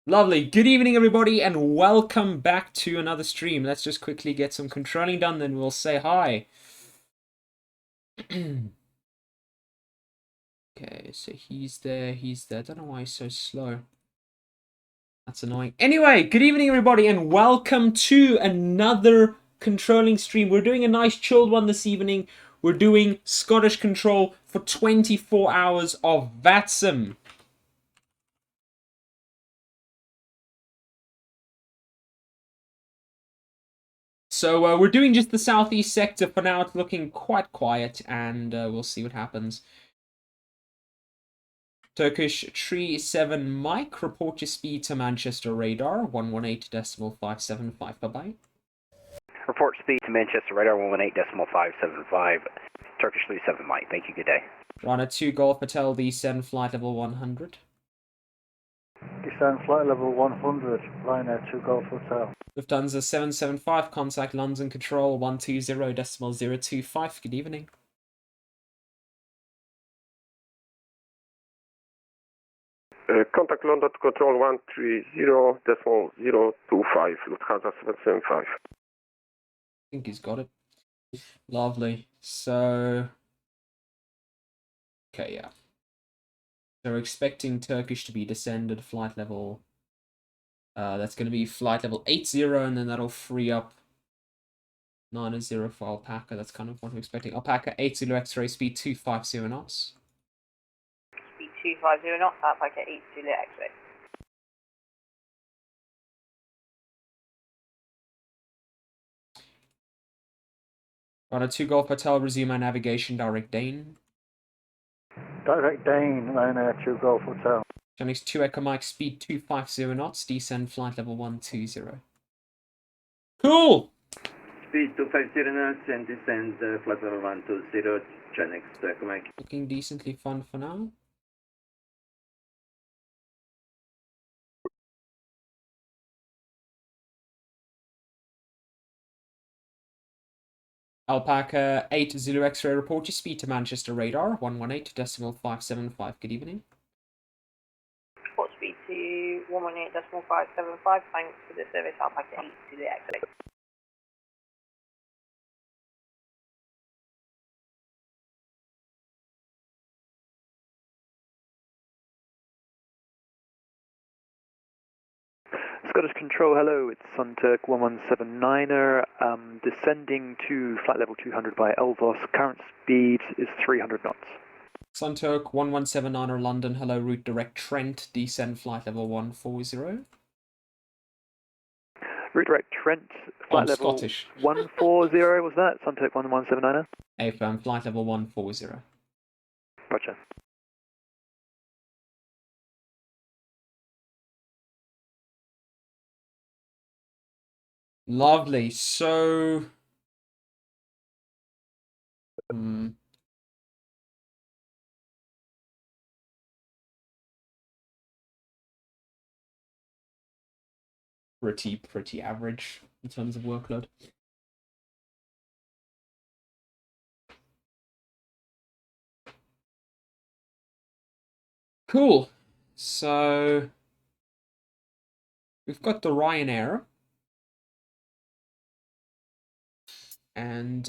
Lovely. Good evening, everybody, and welcome back to another stream. Let's just quickly get some controlling done, then we'll say hi. Okay, so he's there, he's there. I don't know why he's so slow. That's annoying. Anyway, good evening, everybody, and welcome to another controlling stream. We're doing a nice chilled one this evening. We're doing Scottish control for 24 hours of VATSIM. So we're doing just the southeast sector for now. It's looking quite quiet, and we'll see what happens. Turkish Tree 7 Mike, report your speed to Manchester radar 118.575. Bye-bye. Report speed to Manchester radar 118.575. Turkish Tree 7 Mike. Thank you. Good day. Runner 2 Golf Hotel, descend flight level 100. Descend flight level 100, Liner 2 Golf Hotel. Lufthansa 775, contact London Control 120.025. Good evening. Contact London Control 130.025, Lufthansa 775. I think he's got it. Lovely. So, okay, yeah. So we're expecting Turkish to be descended flight level. That's going to be flight level 80, and then that'll free up 90 for Alpaca. That's kind of what we're expecting. Alpaca 80 X-ray, speed 250 knots. Speed 250 knots, Alpaca 80 X-ray. Runner 2 Golf Hotel, resume our navigation, direct Dane. Direct Dane, Liner 2 Golf Hotel. Genix 2 Echo Mike, speed 250 knots, descend flight level 120. Cool! Speed 250 knots and descend flight level 120, Genix 2 Echo Mike. Looking decently fun for now. Alpaca 8 Zulu X-ray, report your speed to Manchester radar 118.575. Good evening. Report speed to 118.575. Thanks for the service, Alpaca 80 X-ray. Scottish Control, hello, it's Sunturk 1179er, descending to flight level 200 by Elvos, current speed is 300 knots. Sunturk 1179er London, hello, route direct Trent, descend flight level 140. Route direct Trent, flight level Scottish. 140, was that? Sunturk 1179er? AFM, flight level 140. Gotcha. Lovely. So, pretty average in terms of workload. Cool. So we've got the Ryanair. And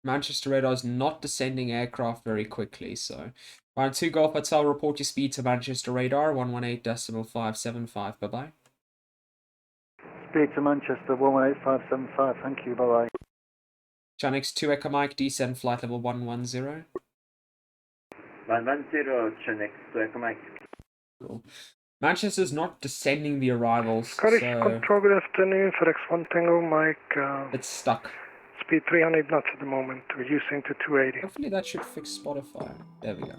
Manchester radar is not descending aircraft very quickly, so Round 2 Golf Hotel, report your speed to Manchester radar 118.575. Bye-bye. Speed to Manchester 118.575, thank you, bye-bye. Janix 2 Echo Mike, descend flight level 110. 110, Genix 2 Echo Mike. Cool. Manchester's not descending the arrivals, Scottish so Control, good afternoon, FedEx 1 Tango, Mike. it's stuck. Speed 300 knots at the moment, reducing to 280. Hopefully that should fix Spotify. There we go.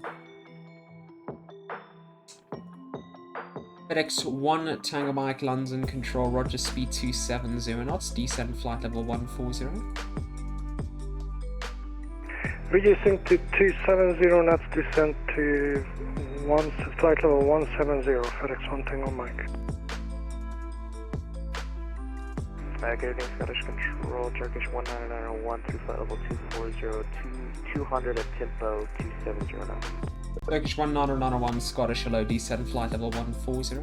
FedEx 1 Tango Mike London Control, roger, speed 270 knots, descend flight level 140. Reducing to 270 knots, descent to flight level 170, FedEx 1 Tango Mike. Good evening, Scottish Control, Turkish 19901 through flight level 240, 200 at tempo 2709. Turkish 19901, Scottish hello, descend flight level 140.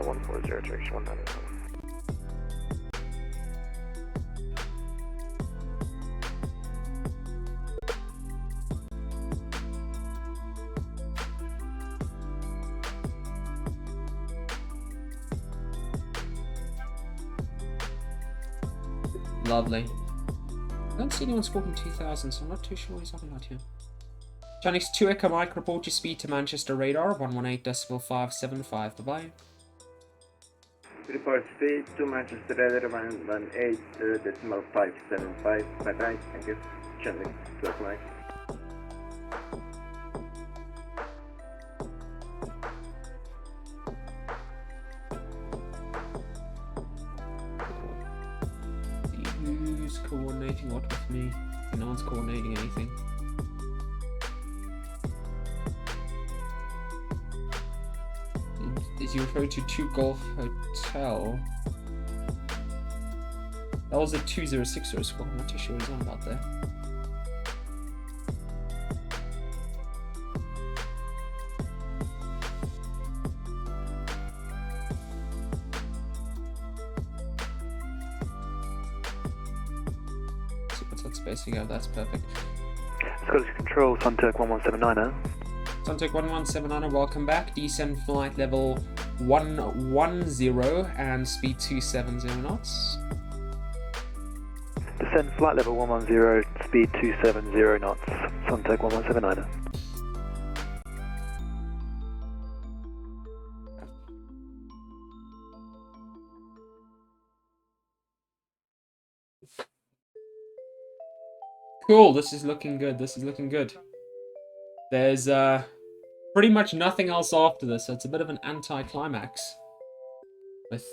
140, Turkish 19901. Lovely. I don't see anyone squawking 2000, so I'm not too sure what he's talking about here. Chinese 2 Echo Mike, report your speed to Manchester radar, 118.575, bye-bye. Report speed to Manchester radar 118.575. Bye-bye. Thank you. Channel 12 Mike. Who's coordinating what with me? No one's coordinating anything. Is he referring to 2 Golf Hotel? That was a 2060 squad. I'm not too sure what he's on about there. Spacing out, that's perfect. Scottish Control, Sunturk 1179er. Sunturk 1179er, welcome back. Descend flight level 110 and speed 270 knots. Descend flight level 110, speed 270 knots. Sunturk 1179er. Cool, this is looking good, this is looking good. There's pretty much nothing else after this, so it's a bit of an anti-climax. With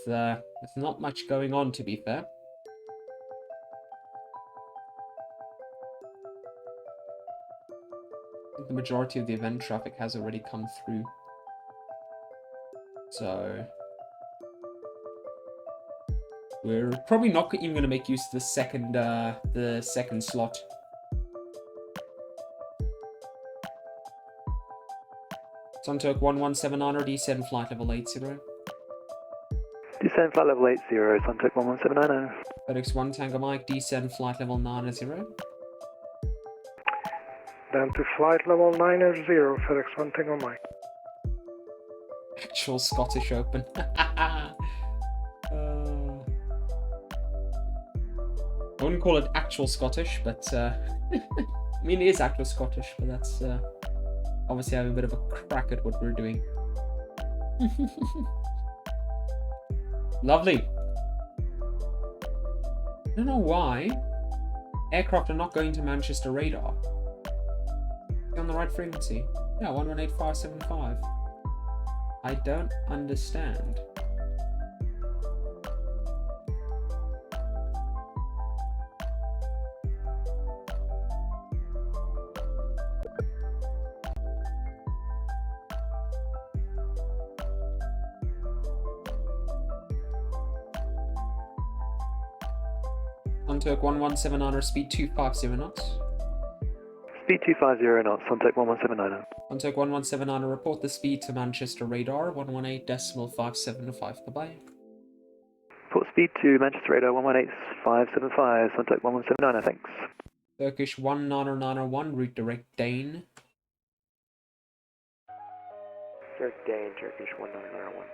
not much going on, to be fair. I think the majority of the event traffic has already come through. So we're probably not even going to make use of the second slot. Sunturk 1179er, descend flight level 80. Descend flight level 80, Sunturk 1179er. FedEx 1 Tango Mike, descend flight level 90. Down to flight level 90, FedEx 1 Tango Mike. Actual Scottish Open. I wouldn't call it actual Scottish, but I mean it is actual Scottish, but that's obviously having a bit of a crack at what we're doing. Lovely. I don't know why aircraft are not going to Manchester radar. On the right frequency. Yeah, 118575. I don't understand. Sunturk 1179er, speed 250 knots. Speed 250 knots, Sunturk 1179er. Sunturk 1179er, report the speed to Manchester radar, 118.575, bye-bye. Report speed to Manchester radar, 118.575, Sunturk 1179er, thanks. Turkish 19901, route direct Dane. Direct Dane, Turkish 1901.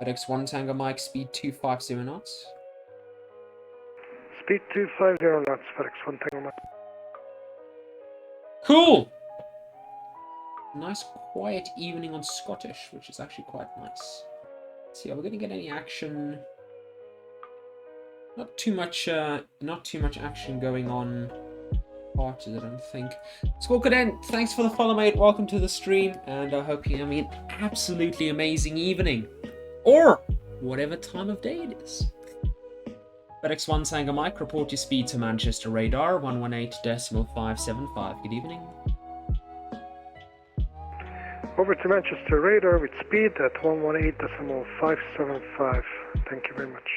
FedEx 1 Tango Mike, speed 250 knots. Speed 250 knots, FedEx 1 Tango Mike. Cool! Nice quiet evening on Scottish, which is actually quite nice. Let's see, are we going to get any action? Not too much action going on. Parties, I don't think. Squawk Cadet, thanks for the follow, mate. Welcome to the stream, and I hope you're having an absolutely amazing evening. Or whatever time of day it is. FedEx 1 Tango Mike, report your speed to Manchester radar, 118.575. Good evening. Over to Manchester radar with speed at 118.575. Thank you very much.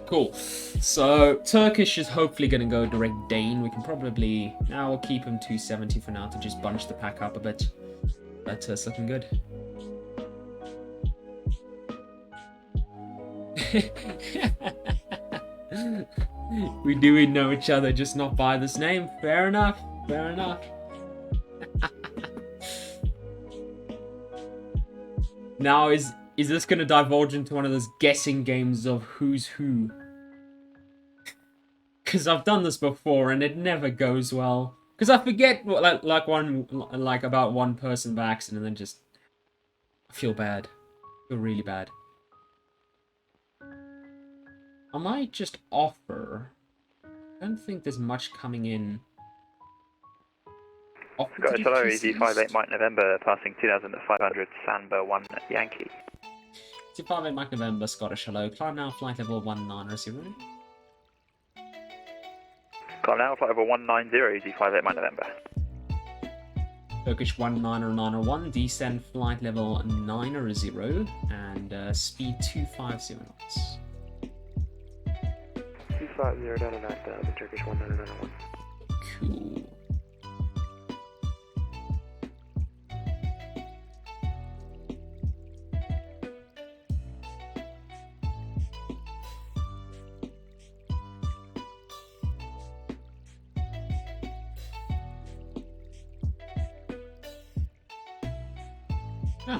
Cool. So Turkish is hopefully going to go direct Dane. We can probably now we'll keep him 270 for now to just bunch the pack up a bit. But it's looking good. We do know each other, just not by this name. Fair enough. Fair enough. Now is this going to divulge into one of those guessing games of who's who? Because I've done this before and it never goes well. Because I forget what, like about one person by accident and then just I feel bad. I feel really bad. I might just offer. I don't think there's much coming in. Scottish hello, easy 58 Mike November, passing 2,500, Samba 1 Yankee. 258 Mike November, Scottish hello. Climb now, flight level 190. Climb now, flight level 190, easy 58 Mike November. Turkish 19001, descend flight level 90, and speed 250 knots. 250 down and out, the Turkish 19001. Cool.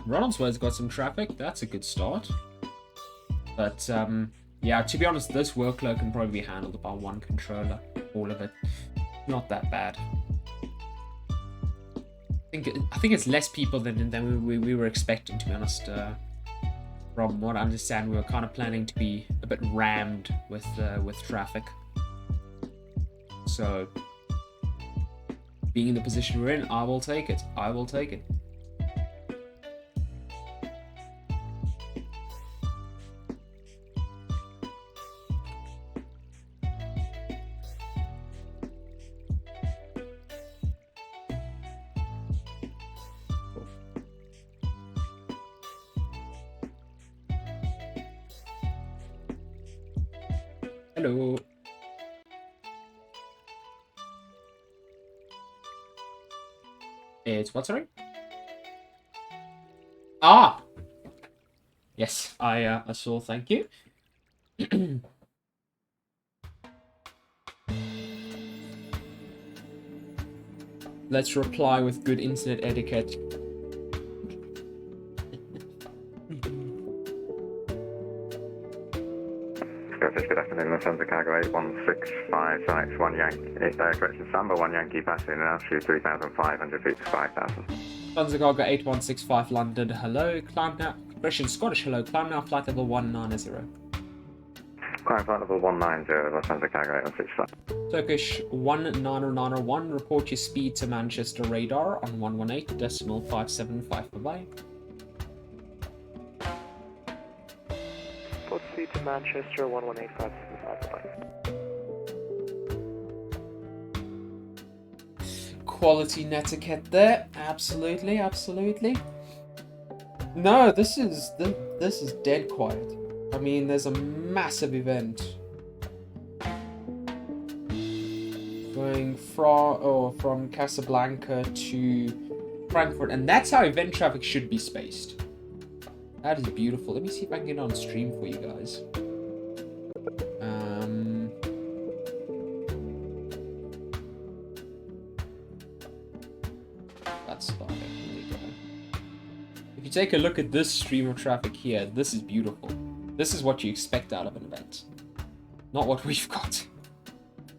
Ronaldsworth's got some traffic. That's a good start. But, yeah, to be honest, this workload can probably be handled by one controller. All of it. Not that bad. I think it's less people than we were expecting, to be honest. From what I understand, we were kind of planning to be a bit rammed with traffic. So, being in the position we're in, I will take it. I will take it. Hello. It's what, sorry? Ah! Yes, I saw, thank you. Let's reply with good internet etiquette. Good afternoon, Lufthansa Cargo 8165, Sites 1 Yankee, correction, Samba 1 Yankee passing in altitude 3,500 feet to 5,000. Lufthansa Cargo 8165 London, hello, climb now, correction, Scottish hello, climb now, flight level 190. Climb flight level 190, Lufthansa Cargo 8165. Turkish 19091, report your speed to Manchester radar on 118.575, bye-bye. Report speed to Manchester 118.575, bye-bye. Quality netiquette there, absolutely, absolutely. No, this is dead quiet. I mean, there's a massive event going from Casablanca to Frankfurt, and that's how event traffic should be spaced. That is beautiful. Let me see if I can get on stream for you guys. That's about it. Here we go. If you take a look at this stream of traffic here, this is beautiful. This is what you expect out of an event, not what we've got.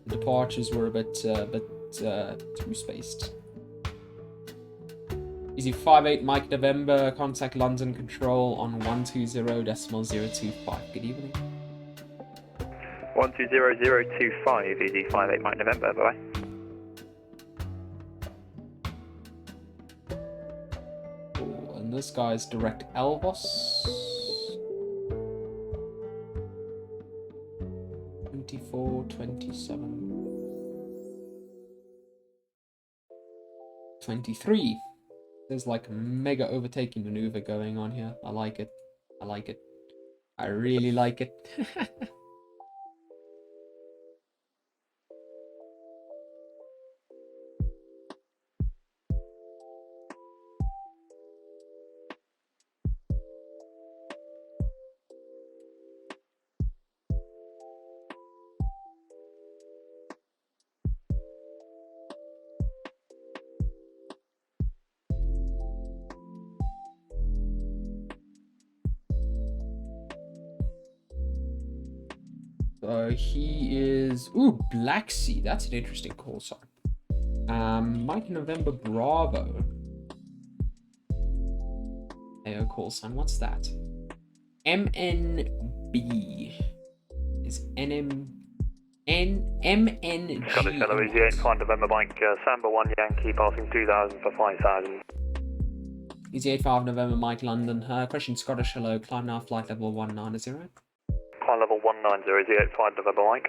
The departures were a bit too spaced. Easy 58 Mike November, contact London Control on 120.025. Good evening. 120.025, easy 58 Mike November, bye-bye. Cool. And this guy's direct Elvos. 24, 27, 23. There's like a mega overtaking maneuver going on here. I like it. I like it. I really like it. So he is... Ooh, Black Sea. That's an interesting call sign. Mike November Bravo. AO call sign. What's that? MNB. Is MNG. Scottish Hello, Easy 85 November Mike, Samba 1 Yankee passing 2000 for 5000. Easy 85 November Mike London. Question Scottish Hello. Climb now flight level 190. Climb level 190, Easy 85 November Mike.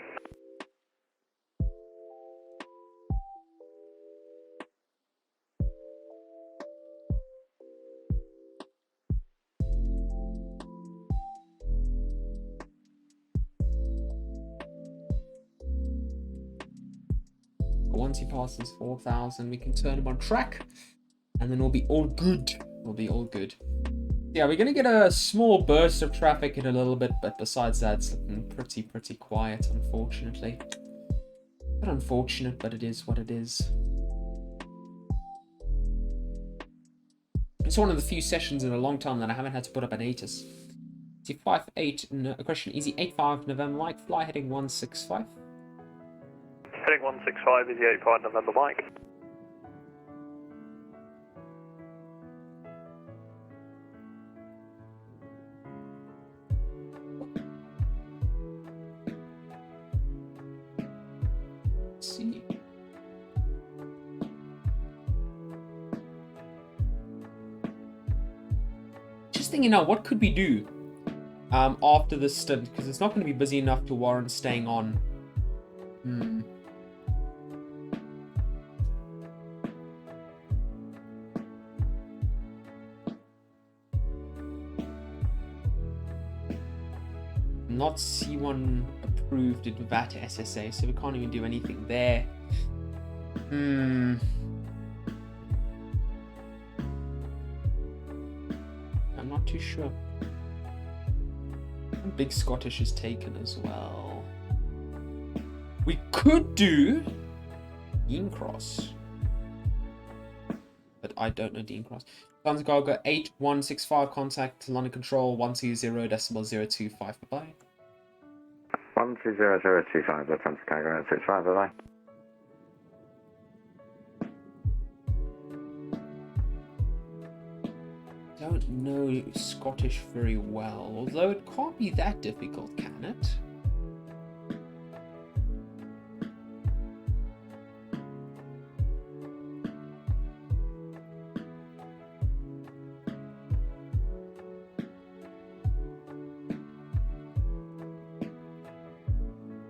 Once he passes 4,000, we can turn him on track, and then we'll be all good. We'll be all good. Yeah, we're gonna get a small burst of traffic in a little bit, but besides that, it's looking pretty quiet, unfortunately. But unfortunate, but it is what it is. It's one of the few sessions in a long time that I haven't had to put up an ATIS. Easy 58, no, question, Easy 85 November Mike, fly heading 165. Heading 165, Easy 85 November Mike. Let's see. Just thinking now, what could we do after this stint? Because it's not going to be busy enough to warrant staying on. Not C1 approved in VAT SSA, so we can't even do anything there. I'm not too sure. Big Scottish is taken as well. We could do Dean Cross, but I don't know Dean Cross. Lufthansa Cargo 8165, contact London Control 120.025. Bye-bye. 120025, Lufthansa Cargo 65, bye-bye. Don't know Scottish very well, although it can't be that difficult, can it?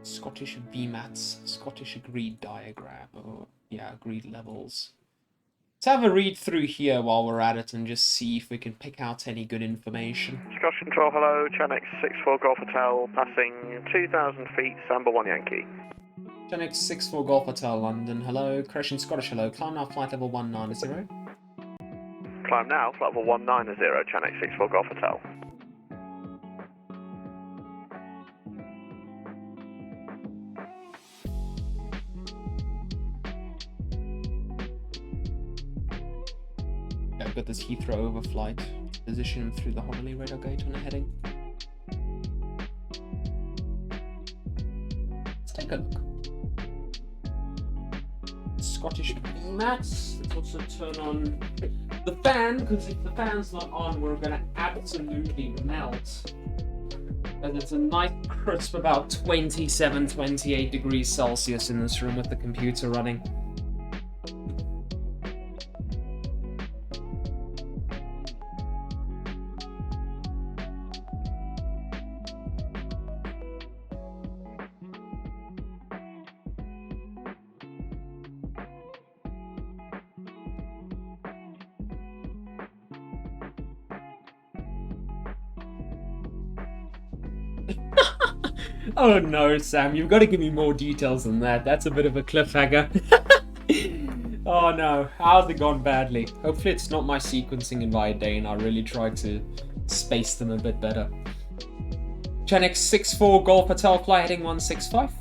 Scottish VMATs, Scottish agreed diagram, or yeah, agreed levels. Let's have a read through here while we're at it and just see if we can pick out any good information. Scottish Control, hello, Chanex 64 Golf Hotel, passing 2,000 feet, Samba 1 Yankee. Chanex 64 Golf Hotel, London, hello, Crescent Scottish, hello, climb now flight level 190. Climb now, flight level 190, Chanex 64 Golf Hotel. I've got this Heathrow overflight. Position him through the Honolulu radar gate on a heading. Let's take a look. Scottish VMATs. Let's also turn on the fan, because if the fan's not on, we're gonna absolutely melt. And it's a nice crisp about 27, 28 degrees Celsius in this room with the computer running. Oh no, Sam, you've got to give me more details than that. That's a bit of a cliffhanger. Oh no, how's it gone badly? Hopefully it's not my sequencing in Viadane. I really tried to space them a bit better. Chanex 64 Golf Hotel, fly heading 165.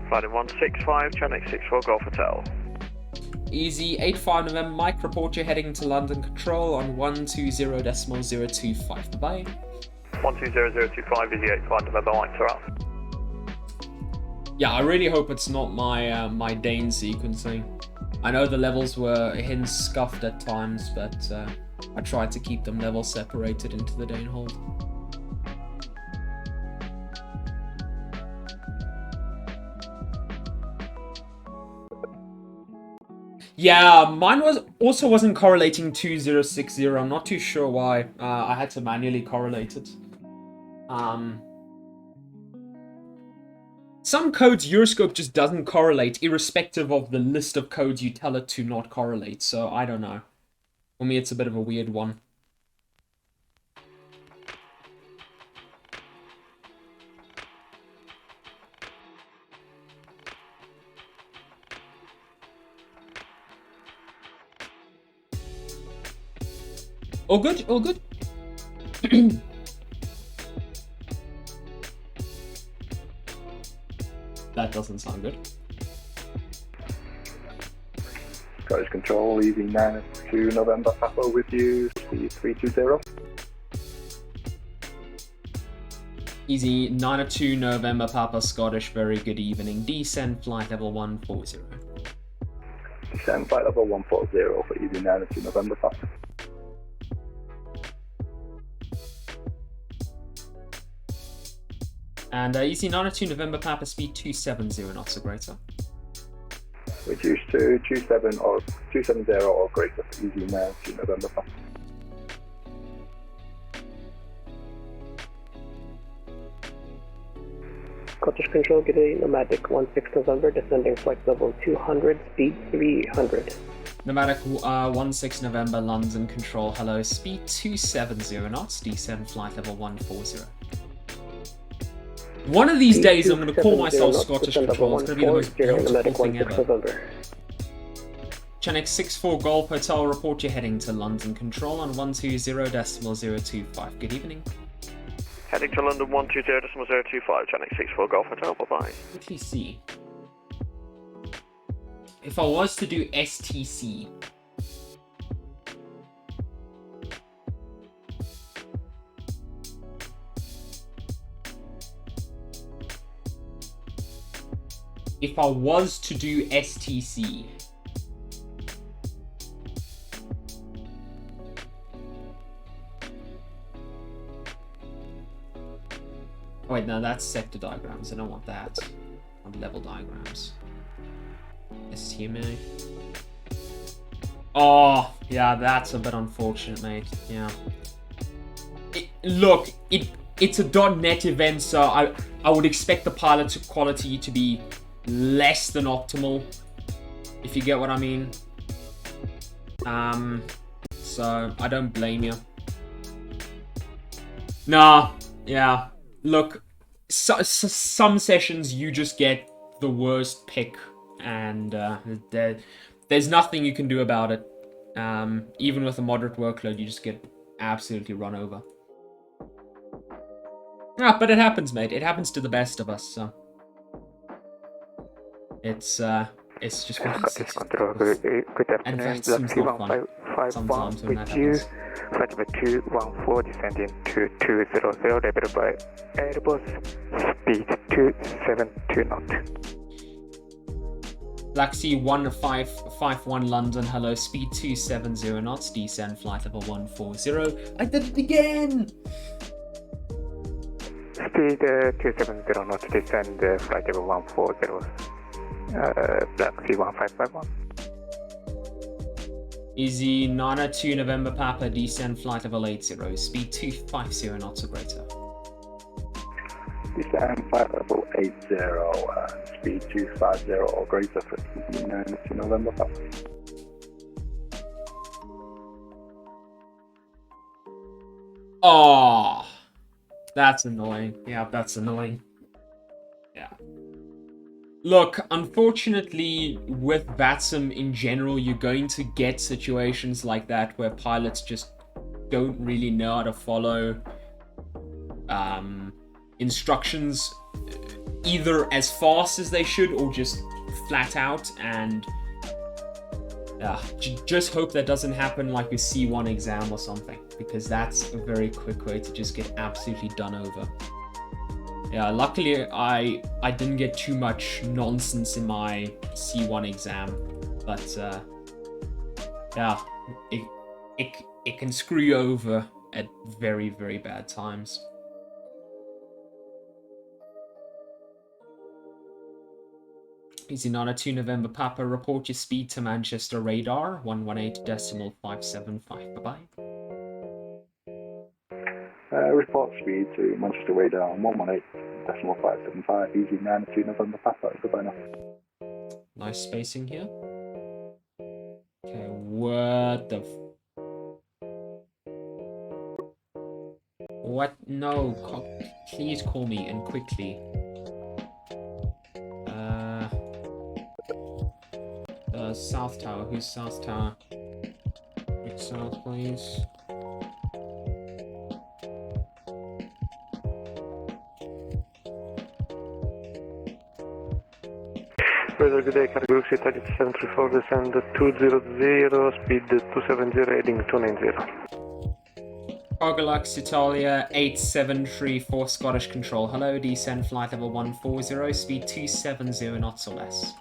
Flight 165, Chanex 64 Golf Hotel. Easy 85 November, Mike, report you're heading to London Control on 120.025. Bye. 120025, Easy 85 November, Mike, are up. Yeah, I really hope it's not my my Dane sequencing. I know the levels were hinge scuffed at times, but I tried to keep them level separated into the Dane hold. Yeah, mine wasn't correlating 2060. I'm not too sure why. I had to manually correlate it. Some codes Euroscope just doesn't correlate, irrespective of the list of codes you tell it to not correlate. So I don't know. For me, it's a bit of a weird one. All good, all good. That doesn't sound good. Scottish Control, Easy 92 November, Papa with you, speed 320. Easy 902 November, Papa Scottish, very good evening. Descend flight level 140. Descend flight level 140 for Easy 92 November, Papa. And Easy 902 November, Papa speed 270 knots or greater. Reduce to 270 or greater for Easy 92 November, Papa. Scottish Control, good day, Nomadic 16 November, descending flight level 200, speed 300. Nomadic 16 November, London Control, hello, speed 270 knots, descend flight level 140. One of these days I'm going to call myself Scottish Control, it's going to be the most beautiful thing ever. Chanex 64 Golf Hotel, report you're heading to London Control on 120.025. Good evening. Heading to London 120.025, Chanex 64 Golf Hotel, bye-bye. Quickly see. If I was to do STC... If I was to do STC... Oh wait, no, that's sector diagrams. I don't want that. I want level diagrams. STMA. Oh, yeah, that's a bit unfortunate, mate. Yeah. Look, it's a .NET event, so I would expect the pilot quality to be less than optimal, if you get what I mean. So I don't blame you. Nah, yeah. Look, some sessions you just get the worst pick, and there's nothing you can do about it. Even with a moderate workload, you just get absolutely run over. Ah, but it happens, mate. It happens to the best of us, so it's just one of these things. And VATSIM's not fun sometimes when that happens. Flight number 214 descending to 200, level by Airbus, speed 272 knots. Black Sea 1551 London, hello, speed 270 knots, descend flight level 140. I did it again! Speed 270 knots, descend flight level 140. Black Sea 1551. Easy 902 November Papa, descend flight level 80, speed 250 knots or greater. Descend flight level 80 and speed 250 or greater for Easy 92 November, Papa. Oh, That's annoying. Yeah, that's annoying. Yeah. Look, unfortunately, with VATSIM in general, you're going to get situations like that where pilots just don't really know how to follow instructions either as fast as they should or just flat out, and just hope that doesn't happen like a C1 exam or something, because that's a very quick way to just get absolutely done over. Yeah, luckily I didn't get too much nonsense in my C1 exam, but yeah, it can screw you over at very, very bad times. Easy Nana 2 November Papa, report your speed to Manchester radar 118.575. Bye-bye. Report speed to Manchester radar 118.575, easy 92 November Papa, goodbye now. Nice spacing here. Okay, what the what? No, please call me, and quickly. South Tower. Who's South Tower? Quick south, please. Radar, good day, cargo group 734, descend 200, speed 270, heading 290. Cargolux Italia 8734 Scottish Control. Hello, descend flight level 140, speed 270 knots or less.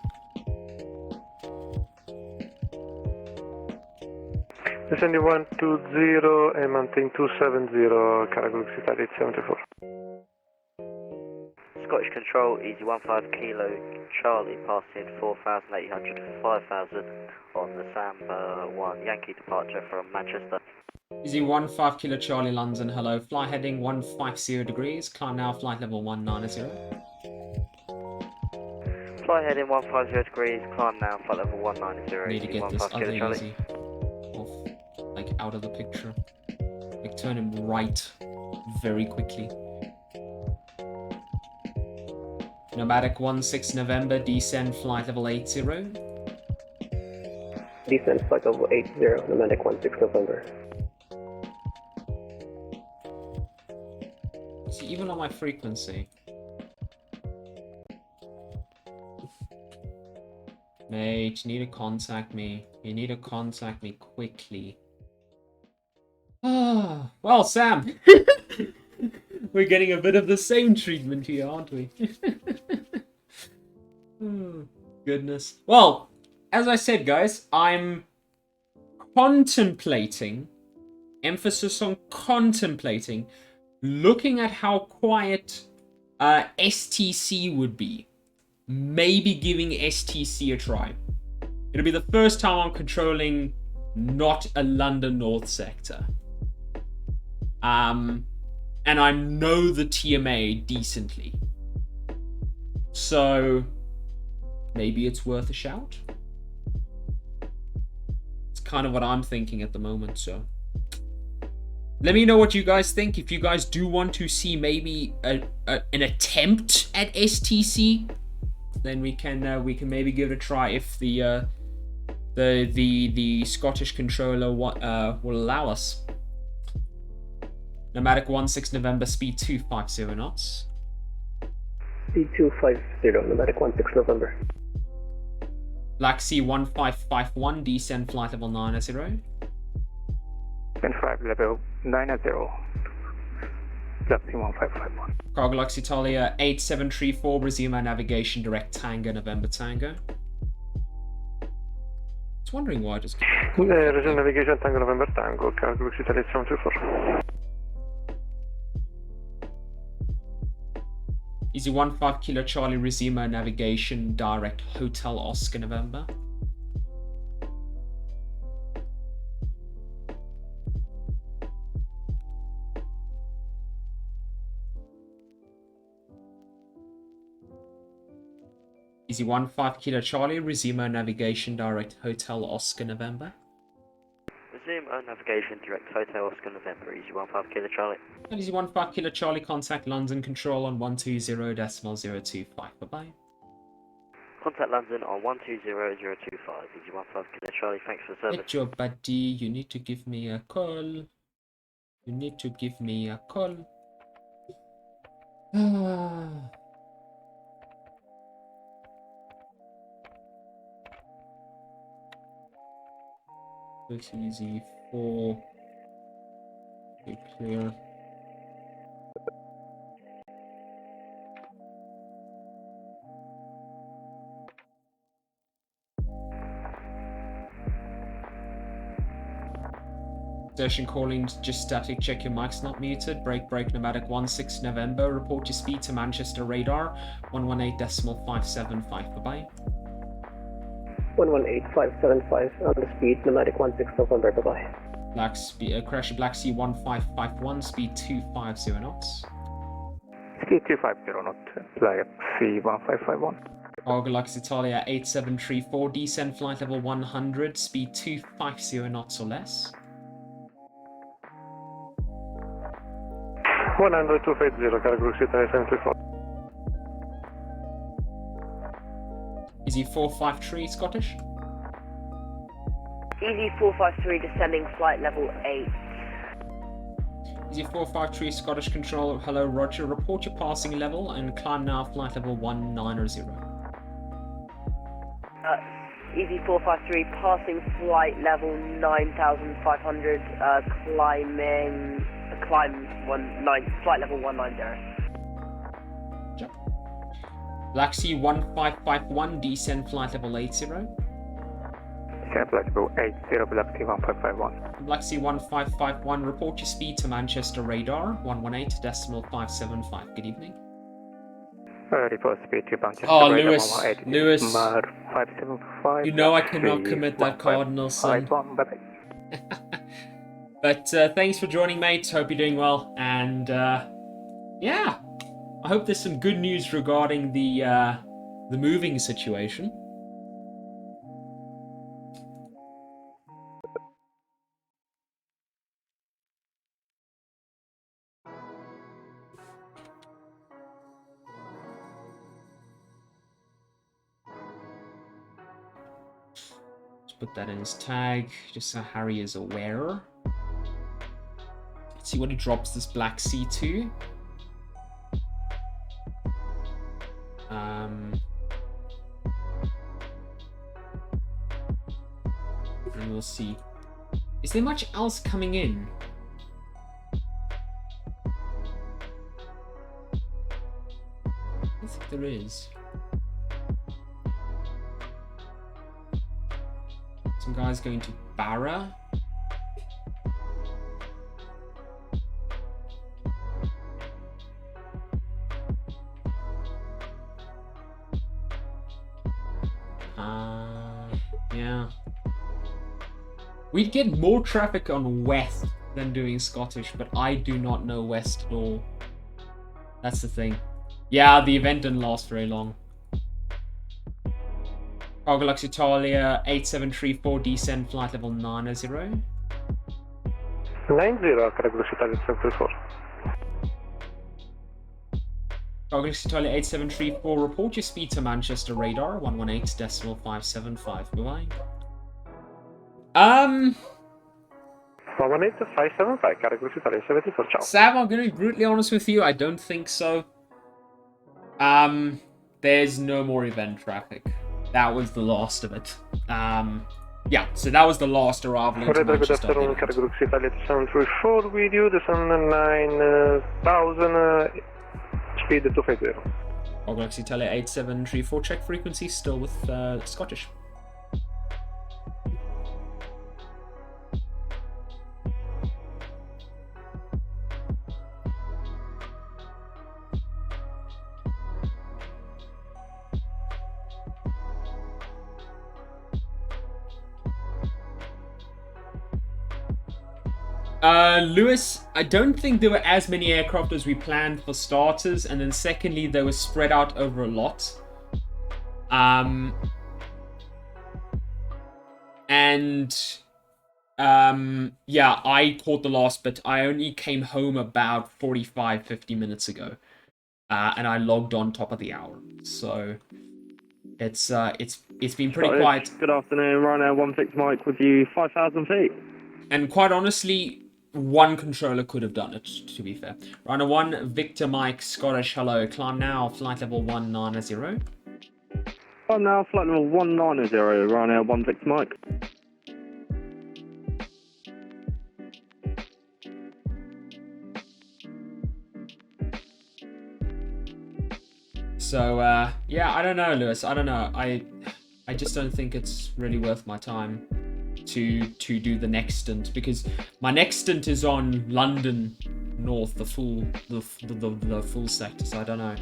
Descending 120 and maintain 270, cargo group Italia 874. Scottish Control, easy 15 Kilo Charlie, passing 4,800 for 5,000 on the Samba 1 Yankee departure from Manchester. Easy 15 Kilo Charlie London, hello. Fly heading 150 degrees, climb now flight level 190. Fly heading 150 degrees, climb now flight level 190. Need to get this other Charlie. easy off, like out of the picture. Like turn him right very quickly. Nomadic 16 November, descend flight level 80. Descend flight level 80, Nomadic 16 November. See, even on my frequency. Mate, you need to contact me. You need to contact me quickly. Ah, well, Sam. We're getting a bit of the same treatment here, aren't we? Oh, goodness. Well, as I said, guys, I'm contemplating, emphasis on contemplating, looking at how quiet STC would be. Maybe giving STC a try. It'll be the first time I'm controlling not a London North sector. And I know the TMA decently. So maybe it's worth a shout. It's kind of what I'm thinking at the moment, so let me know what you guys think. If you guys do want to see maybe an attempt at STC, then we can maybe give it a try if the Scottish controller will allow us. Nomadic 16 November, speed 250 knots. Speed 250, Nomadic 16 November. Black Sea 1551, descend flight level 90. Descend flight level 90. Black Sea 1551. Cargolux Italia 8734, resume our navigation direct Tango, November Tango. I was wondering why I just... Resume navigation Tango November Tango, cargo group Italia 724. Easy 15 Kilo Charlie, resume our navigation direct Hotel Oscar, November. Easy 15 Kilo Charlie, resume our navigation direct Hotel Oscar, November. resume navigation, direct Hotel Oscar November, Easy 15 Kilo Charlie. Easy 15 Kilo Charlie, contact London Control on 120.025. Bye-bye. Contact London on 120.025, Easy 15 Kilo Charlie, thanks for the service. It's your buddy, you need to give me a call. You need to give me a call. Looks easy for be clear. Station calling, just static, check your mic's not muted. Break, pneumatic 16 November. Report your speed to Manchester radar 118.575. Bye-bye. 118575 on the speed, pneumatic 16 November, bye-bye. Black speed, crash Black Sea 1551, speed 250 knots. Speed 250 knots, Black Sea 1551. Argolux Italia 8734, descend flight level 100, speed 250 knots or less. 100, 250, Argolux Italia 734. Easy 453, Scottish. Easy 453, descending flight level 8. Easy 453, Scottish Control, hello Roger, report your passing level and climb now flight level 190. Easy 453, passing flight level 9,500, flight level 190. Black Sea 1551, descend flight level 80. Descend flight level 80, Black Sea 1551. Black Sea 1551, report your speed to Manchester radar 118.575. Good evening. Report speed to Manchester radar. Lewis, 575. You know I cannot commit that cardinal, son. But thanks for joining, mates. Hope you're doing well. And yeah, I hope there's some good news regarding the moving situation. Let's put that in his tag, just so Harry is aware. Let's see what he drops this Black Sea to. And we'll see. Is there much else coming in? I don't think there is. Some guys going to Barra. Yeah. We'd get more traffic on West than doing Scottish, but I do not know West at all. That's the thing. Yeah, the event didn't last very long. Argolux Italia 8734, descend flight level 90. 90, Argolux Italia 734. Argolux Italia 8734, report your speed to Manchester radar 118.575. Bye-bye. 118.575, Argolux Italia 74, ciao. Sam, I'm going to be brutally honest with you, I don't think so. There's no more event traffic. That was the last of it. Yeah, so that was the last arrival into Manchester. Good afternoon, Argolux Italia 734 with you, descend 9,000, speed 250. Argolux Italia 8734, check frequency, still with Scottish. Lewis, I don't think there were as many aircraft as we planned for starters, and then secondly, they were spread out over a lot. And Yeah, I caught the last bit. I only came home about 45, 50 minutes ago. And I logged on top of the hour. So it's been pretty quiet. Good afternoon, Ryanair 16 Mike with you, 5,000 feet. And quite honestly, one controller could have done it, to be fair. Runner 1, Victor Mike, Scottish, hello. Climb now, flight level 190. I'm now flight level 190, Ryanair 16 Mike. So, yeah, I don't know, Lewis. I don't know. I just don't think it's really worth my time to do the next stint, because my next stint is on London North, the full sector. So I don't know.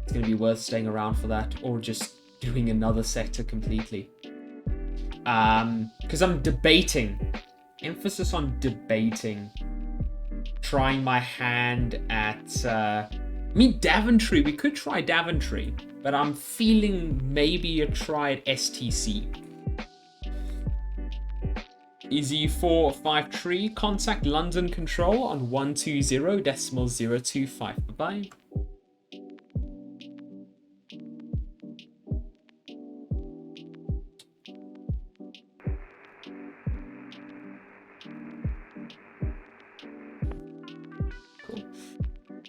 It's gonna be worth staying around for that, or just doing another sector completely. Because I'm debating. Emphasis on debating. Trying my hand at. I mean, Daventry, we could try Daventry, but I'm feeling maybe a try at STC. EZ453, contact London Control on 120.025. Bye-bye.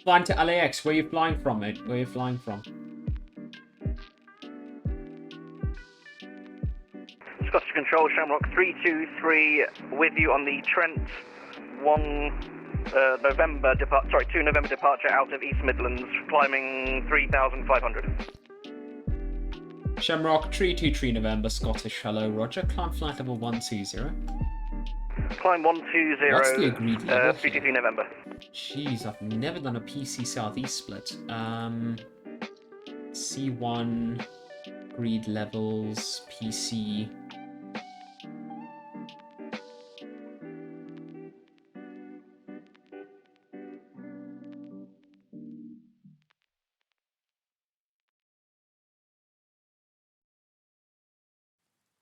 Flying to LAX. Where are you flying from, mate? Where are you flying from? Scottish Control, Shamrock 323, with you on the Trent 2 November departure out of East Midlands, climbing 3,500. Shamrock 323 November, Scottish, hello, Roger. Climb flight level 120. Climb 120. What's the agreed level? 323 November. Jeez, I've never done a PC Southeast split. C1, agreed levels, PC.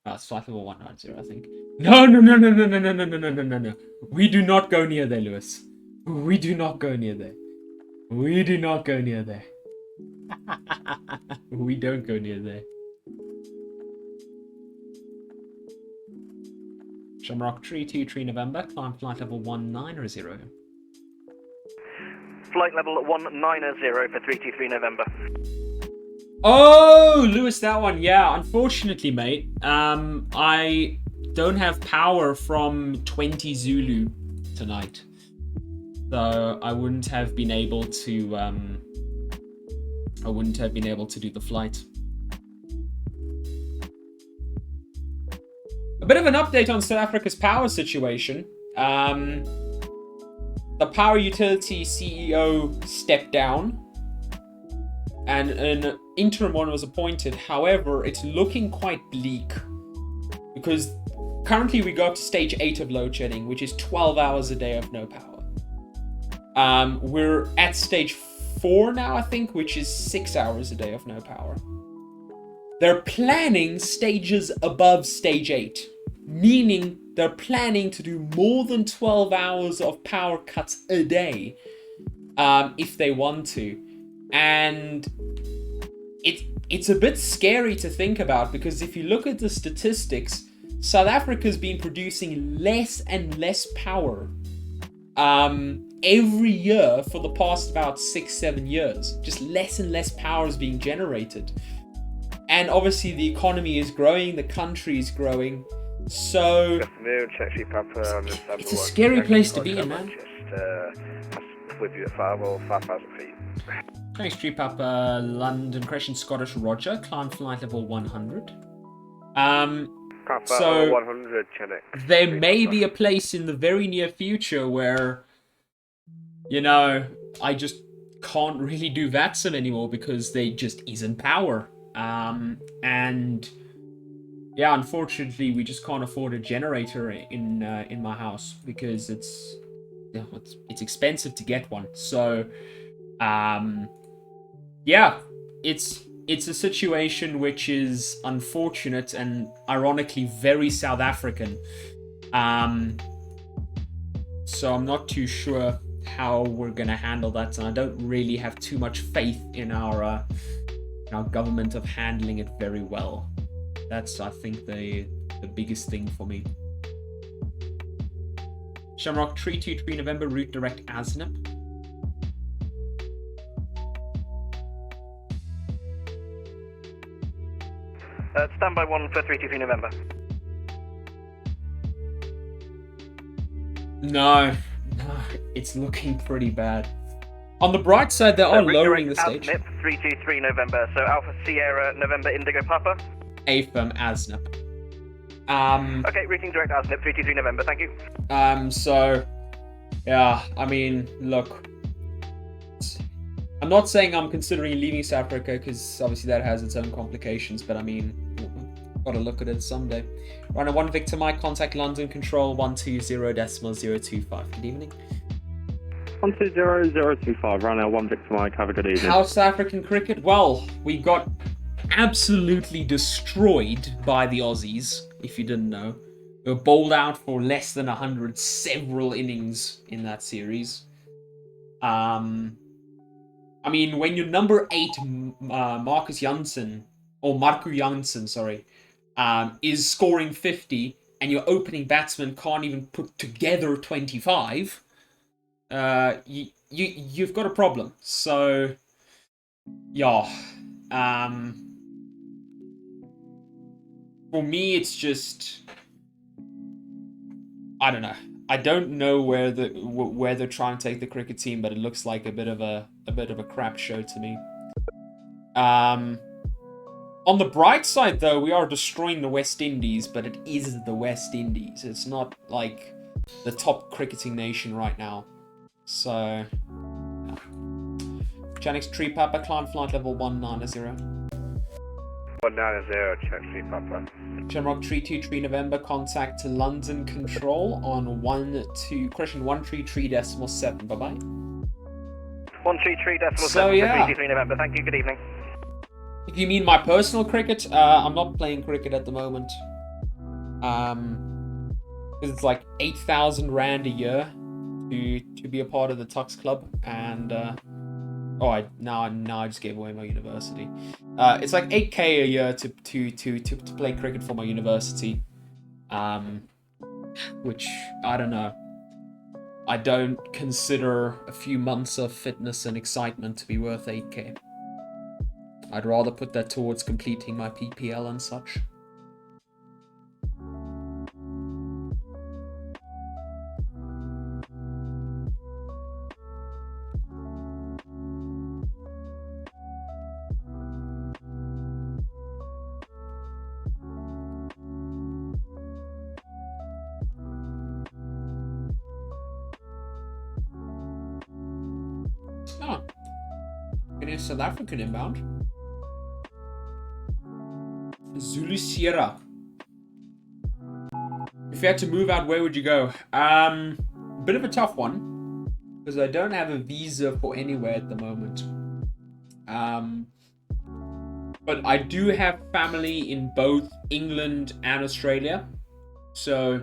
It's flight level 190, I think. No. We do not go near there, Lewis. We do not go near there. We do not go near there. We don't go near there. Shamrock 323 November, climb flight level 190. Flight level 190 for 323 November. Oh, Lewis, that one. Yeah, unfortunately, mate. I don't have power from 20 Zulu tonight. So I wouldn't have been able to do the flight. A bit of an update on South Africa's power situation. The power utility CEO stepped down, and an interim one was appointed. However, it's looking quite bleak, because currently we go up to stage 8 of load shedding, which is 12 hours a day of no power. We're at stage 4 now, I think, which is 6 hours a day of no power. They're planning stages above stage 8, meaning they're planning to do more than 12 hours of power cuts a day, if they want to. And it's a bit scary to think about, because if you look at the statistics, South Africa's been producing less and less power every year for the past about 6-7 years. Just less and less power is being generated. And obviously the economy is growing, the country is growing. So it's a scary place to be in, man. With you at 5,000 feet. Thanks, Street Papa, London, Crescent, Scottish, Roger. Climb flight level 100. So 100, there may be a place in the very near future where, you know, I just can't really do VATSIM anymore because there just isn't power. And yeah, unfortunately, we just can't afford a generator in my house because it's expensive to get one. So yeah, it's a situation which is unfortunate and ironically very South African. So I'm not too sure how we're gonna handle that, and I don't really have too much faith in our government of handling it very well. That's, I think, the biggest thing for me. Shamrock 323 November, route direct Asnap. Standby 1 for 323 November. No, it's looking pretty bad. On the bright side, they are lowering the stage. Asnip 323 November, so Alpha Sierra November Indigo Papa. AFIRM Asnap. Okay, routing direct Asnip 323 November, thank you. So, yeah, I mean, look, I'm not saying I'm considering leaving South Africa, because obviously that has its own complications, but I mean, gotta look at it someday. Runner 1 Victor Mike, contact London Control 120.025. Good evening. 120.025, runner 1 Victor Mike, have a good evening. How's South African cricket? Well, we got absolutely destroyed by the Aussies, if you didn't know. We were bowled out for less than 100 several innings in that series. I mean, when your number 8, Marco Jansen, sorry, is scoring 50, and your opening batsman can't even put together 25, you've got a problem. So, yeah, for me, it's just, I don't know. I don't know where they're trying to take the cricket team, but it looks like a bit of a crap show to me. On the bright side, though, we are destroying the West Indies, but it is the West Indies. It's not like the top cricketing nation right now. So, yeah. Janix Tree Papa, climb flight level 190. 190, check 3 Papa. Shamrock 323 November, contact to London Control on 133.7. Bye bye. 133.7 So, yeah. 323 November, thank you, good evening. If you mean my personal cricket, I'm not playing cricket at the moment. Because it's like 8,000 Rand a year to be a part of the Tux Club, and now I just gave away my university. It's like 8k a year to play cricket for my university, which I don't know. I don't consider a few months of fitness and excitement to be worth 8k. I'd rather put that towards completing my PPL and such. Oh, getting a South African inbound. Zulu Sierra. If you had to move out, where would you go? Bit of a tough one, because I don't have a visa for anywhere at the moment. But I do have family in both England and Australia, so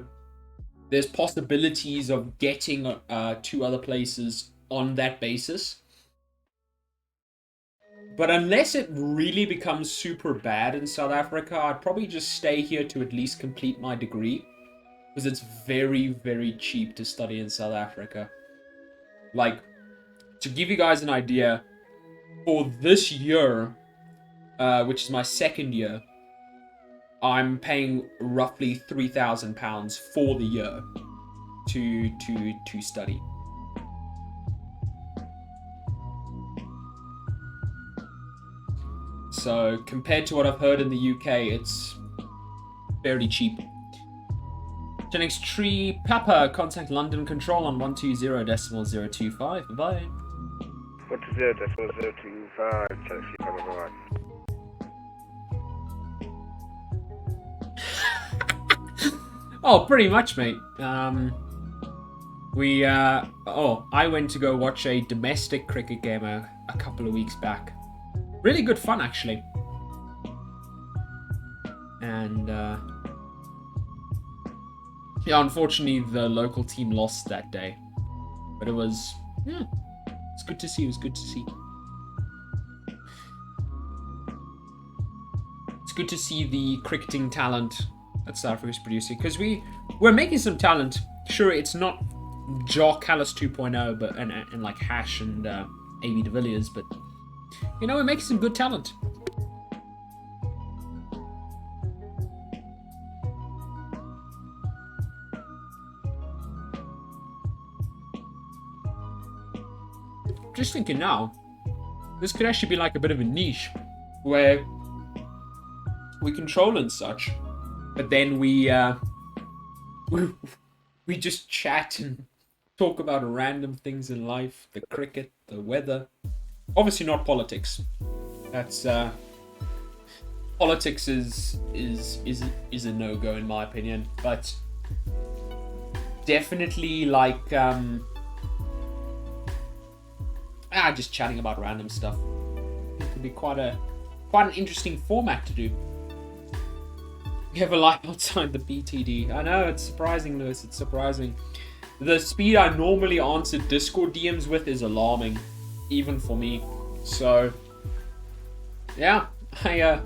there's possibilities of getting to other places on that basis. But unless it really becomes super bad in South Africa, I'd probably just stay here to at least complete my degree. Because it's very, very cheap to study in South Africa. Like, to give you guys an idea, for this year, which is my second year, I'm paying roughly £3,000 for the year to study. So, compared to what I've heard in the UK, it's fairly cheap. Genix Tree Papa, contact London Control on 120.025. Bye-bye. 120.025, Genix Tree Papa, bye-bye. Oh, pretty much, mate. I went to go watch a domestic cricket game a couple of weeks back. Really good fun, actually. And, Yeah, unfortunately, the local team lost that day. But it was, yeah, it's good to see. It was good to see. It's good to see the cricketing talent that South Africa is producing. Because we're making some talent. Sure, it's not Jock Callis 2.0, but and like Hash and AB de Villiers, but you know, we're making some good talent. Just thinking now, this could actually be like a bit of a niche where we control and such, but then we just chat and talk about random things in life, the cricket, the weather. Obviously not politics. That's politics is a no-go in my opinion, but definitely like just chatting about random stuff. It could be quite an interesting format to do. You have a life outside the BTD. I know, it's surprising, Lewis. It's surprising. The speed I normally answer Discord DMs with is alarming, even for me. So, yeah, I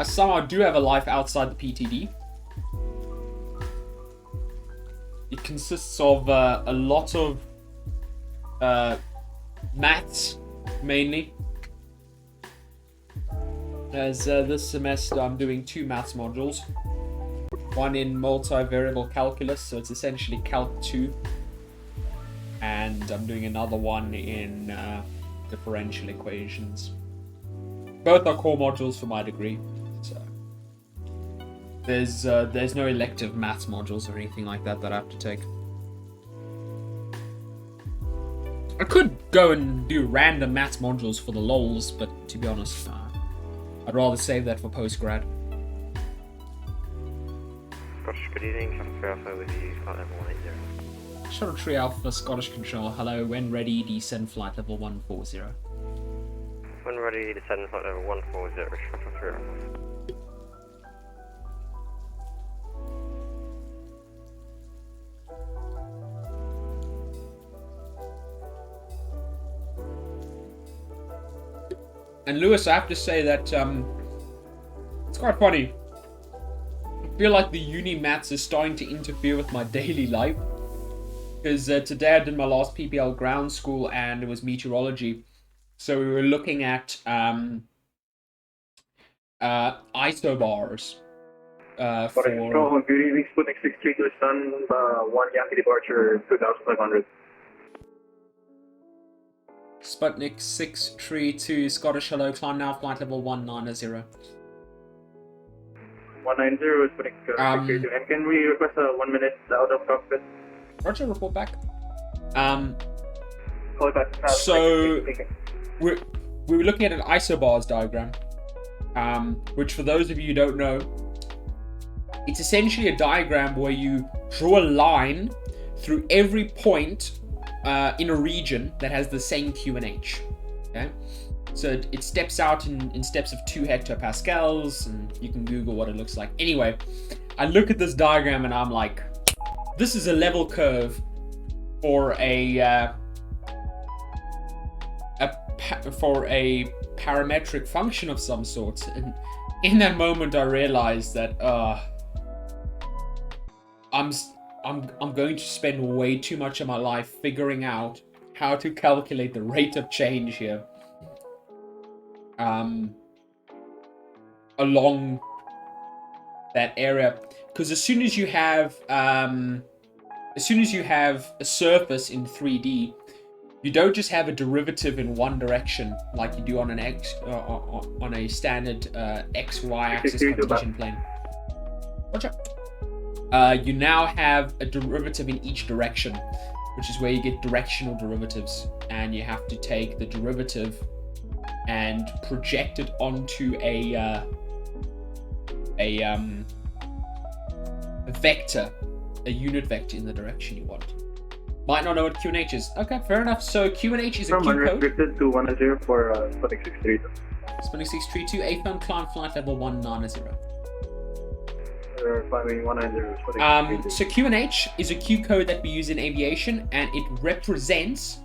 somehow do have a life outside the PTD. It consists of a lot of maths, mainly. As this semester I'm doing 2 maths modules. One in multivariable calculus, so it's essentially Calc 2. And I'm doing another one in differential equations. Both are core modules for my degree, so there's no elective maths modules or anything like that I have to take. I could go and do random maths modules for the lols, but to be honest, I'd rather save that for post-grad. Good evening, Shuttle 3 Alpha with you, flight level 180. Shuttle 3 Alpha, Scottish Control, hello, when ready, descend flight level 140. When ready, descend flight level 140, Shuttle 3 Alpha. And Lewis, I have to say that it's quite funny. I feel like the uni maths is starting to interfere with my daily life. Because today I did my last PPL ground school and it was meteorology. So we were looking at isobars. For control, good evening, Sputnik 63 to Sun, 1 Yankee departure, 2500. Sputnik 632, Scottish hello, climb now, flight level 190. 190, Sputnik 632. And can we request a 1 minute out of cockpit? Roger, report back. Call it back. So we were looking at an isobars diagram, which for those of you who don't know, it's essentially a diagram where you draw a line through every point in a region that has the same Q and H. Okay, so it steps out in steps of 2 hectopascals, and you can Google what it looks like. Anyway, I look at this diagram and I'm like, this is a level curve for a parametric function of some sort. And in that moment, I realized that I'm going to spend way too much of my life figuring out how to calculate the rate of change here along that area, because as soon as you have a surface in 3D, you don't just have a derivative in one direction like you do on an on a standard XY axis competition plane. Watch out. You now have a derivative in each direction, which is where you get directional derivatives, and you have to take the derivative and project it onto a vector, a unit vector in the direction you want. Might not know what Q and H is. Okay, fair enough. So Q and H is a Q code. Unrestricted to 110 for Sputnik 632. Sputnik 632, A-phone climb flight level 190. flying 190. So QNH is a Q code that we use in aviation, and it represents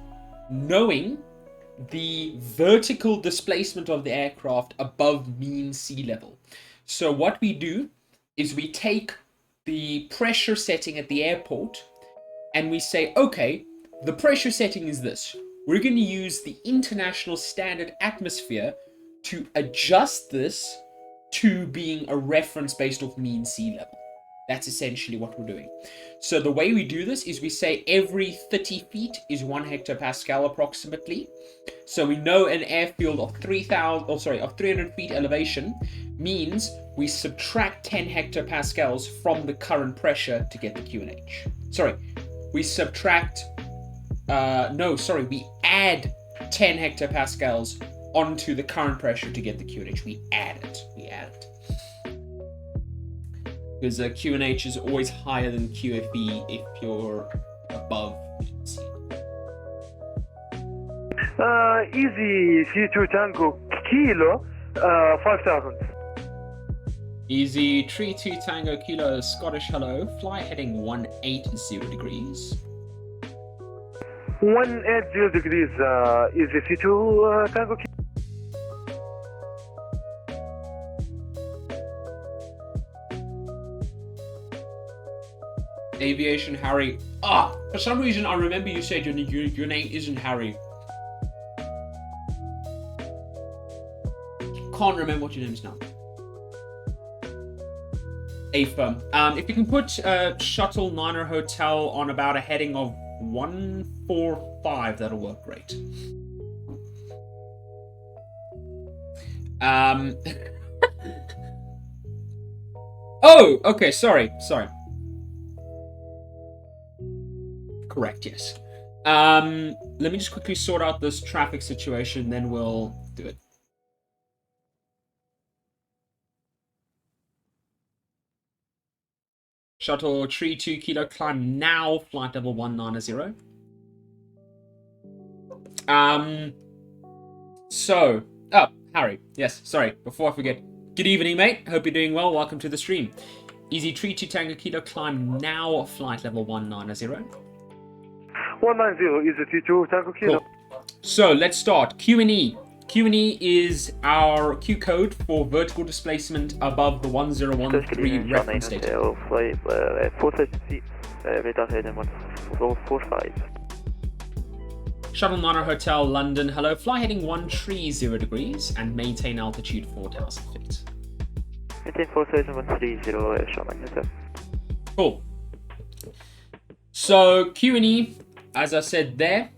knowing the vertical displacement of the aircraft above mean sea level. So what we do is we take the pressure setting at the airport and we say, okay, the pressure setting is this. We're going to use the international standard atmosphere to adjust this to being a reference based off mean sea level. That's essentially what we're doing. So the way we do this is we say every 30 feet is 1 hectopascal approximately. So we know an airfield of 300 feet elevation means we subtract 10 hectopascals from the current pressure to get the QNH. Sorry, we subtract, we add 10 hectopascals onto the current pressure to get the QNH. We add it. Because QNH is always higher than QFE if you're above C. Easy C2 Tango Kilo, 5,000. Easy Tree 2 Tango Kilo Scottish hello. Fly heading 180 degrees. 180 degrees, Easy C2 Tango Kilo. Aviation Harry. For some reason I remember you said your name isn't Harry. Can't remember what your name is now. AFA. If you can put Shuttle Niner Hotel on about a heading of 145, that'll work great. Oh, okay, sorry. Correct, yes. Let me just quickly sort out this traffic situation, then we'll do it. Shuttle Tree 2 Kilo climb now, flight level 190. Harry, yes, sorry, before I forget. Good evening, mate. Hope you're doing well. Welcome to the stream. Easy Tree 2 Tango Kilo climb now, flight level 190. 190 is a T2 Tango Kilo. Cool. So let's start. Q&E. Q&E is our Q code for vertical displacement above the 1013 reference data. Shuttle Niner Hotel London, hello. Fly heading 130 degrees and maintain altitude 4,000 feet. Maintain 4,130, short magneto. Cool. So Q&E, as I said there,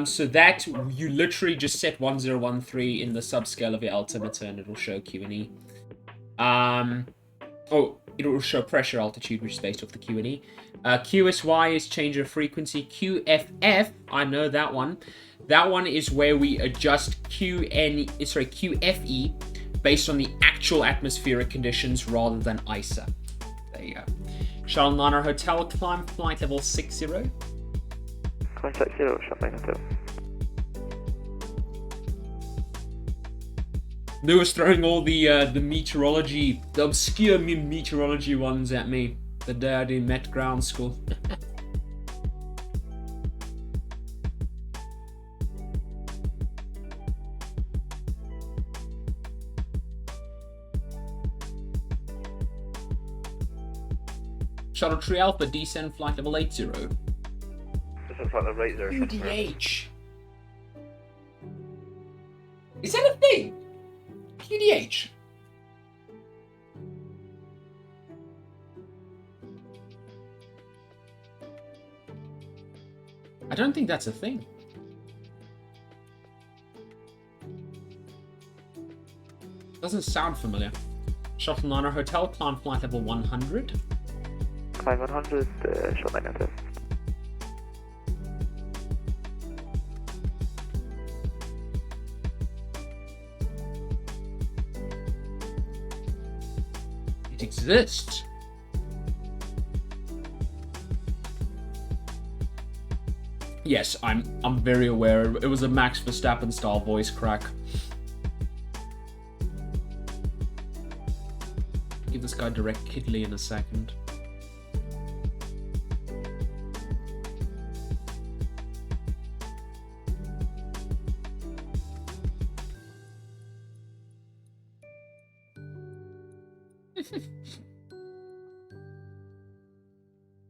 so that you literally just set 1013 in the subscale of your altimeter and it'll show Q&E. It will show pressure altitude, which is based off the Q&E. QSY is change of frequency. QFF, I know that one. That one is where we adjust QFE based on the actual atmospheric conditions rather than ISA. There you go. Shuttle Niner Hotel climb flight level 60. Climb 60, short magneto. Lewis throwing all the meteorology, the obscure meteorology ones at me. The day I did Met Ground School. Shuttle Tree Alpha descend flight level 80. Descend flight level 80. QDH. Is that a thing? QDH. I don't think that's a thing. Doesn't sound familiar. Shuttle Niner Hotel, climb flight level 100. Climb 100, short magneto. It exists. Yes, I'm very aware. It was a Max Verstappen style voice crack. Give this guy direct Kidley in a second.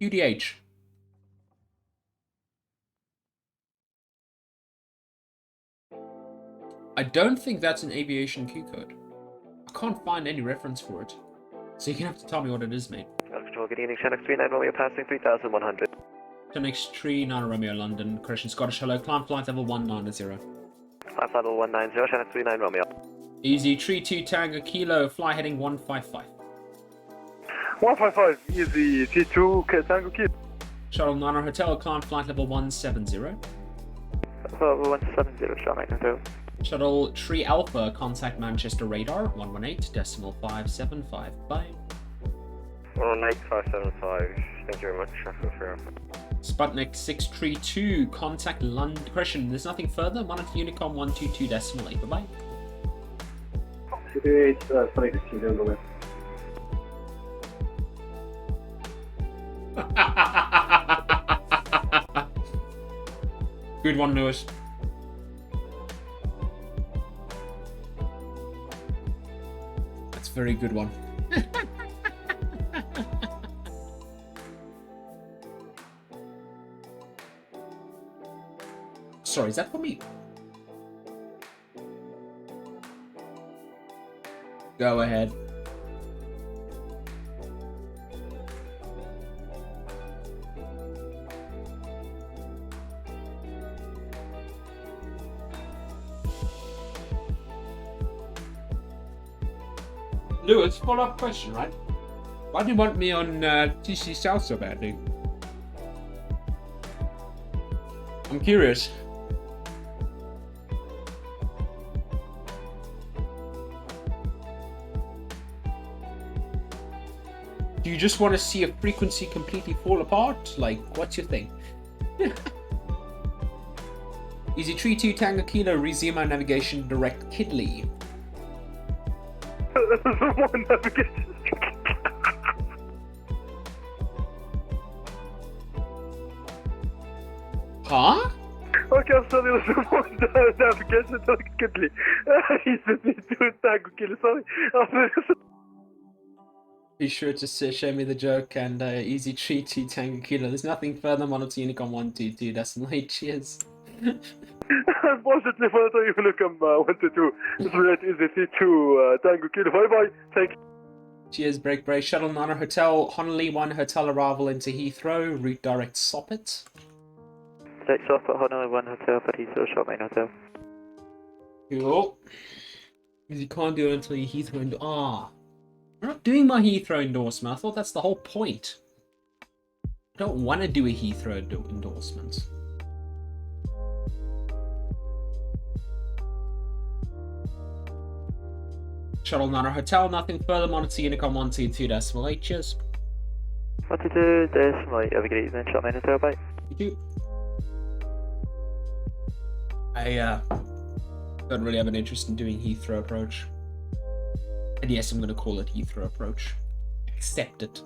UDH. I don't think that's an aviation Q code. I can't find any reference for it. So you're gonna have to tell me what it is, mate. Control, good evening, Chinook 39 Romeo passing 3100. Next tree, 9 Romeo London, correction Scottish hello, climb flight level 190. Flight level 190, Chinook 39 Romeo. Easy, tree 2 Tango Kilo, fly heading 155. 155, easy, T2, Tango Kilo. Shuttle 9 Hotel, climb flight level 170. Level 170, Shuttle 9 Hotel. Shuttle Tree Alpha, contact Manchester radar, 118.575, bye. 118.575, thank you very much, traffic for Sputnik 632, contact London, correction, there's nothing further, monitor Unicom 122.8, bye-bye. 228, Sputnik Kilo, go Good one, Lewis. That's a very good one. Sorry, is that for me? Go ahead. Lewis, follow-up question, right? Why do you want me on TC South so badly? I'm curious. Do you just want to see a frequency completely fall apart? Like, what's your thing? Easy Tree 2 Tango Kilo, resume our navigation direct Kidley. One navigation. Huh? Okay, I'm sorry, there's one navigation to Kidley. He said me to Tango Kilo, sorry. Be sure to show me the joke and easy Tree 2 Tango Kilo. There's nothing further, monitor Unicom 122, that's late, cheers. Unfortunately, for the time you look, I'm 122. It's really easy, T2, Tango Kilo, bye-bye, thank you. Cheers, break. Shuttle 9 Hotel, Honolulu 1 Hotel arrival into Heathrow, route direct Soppet. Direct Soppet, Honolulu 1 Hotel, for Heathrow, Shop Main Hotel. Cool. Because you can't do it until you Heathrow I'm not doing my Heathrow endorsement. I thought that's the whole point. I don't want to do a Heathrow endorsement. Shuttle 9 Hotel, nothing further, monitor Unicom 122.8, cheers. 122.8, have a good evening, Shop Main Hotel, bye. You do. I don't really have an interest in doing Heathrow approach. And yes, I'm going to call it Heathrow approach. Accept it.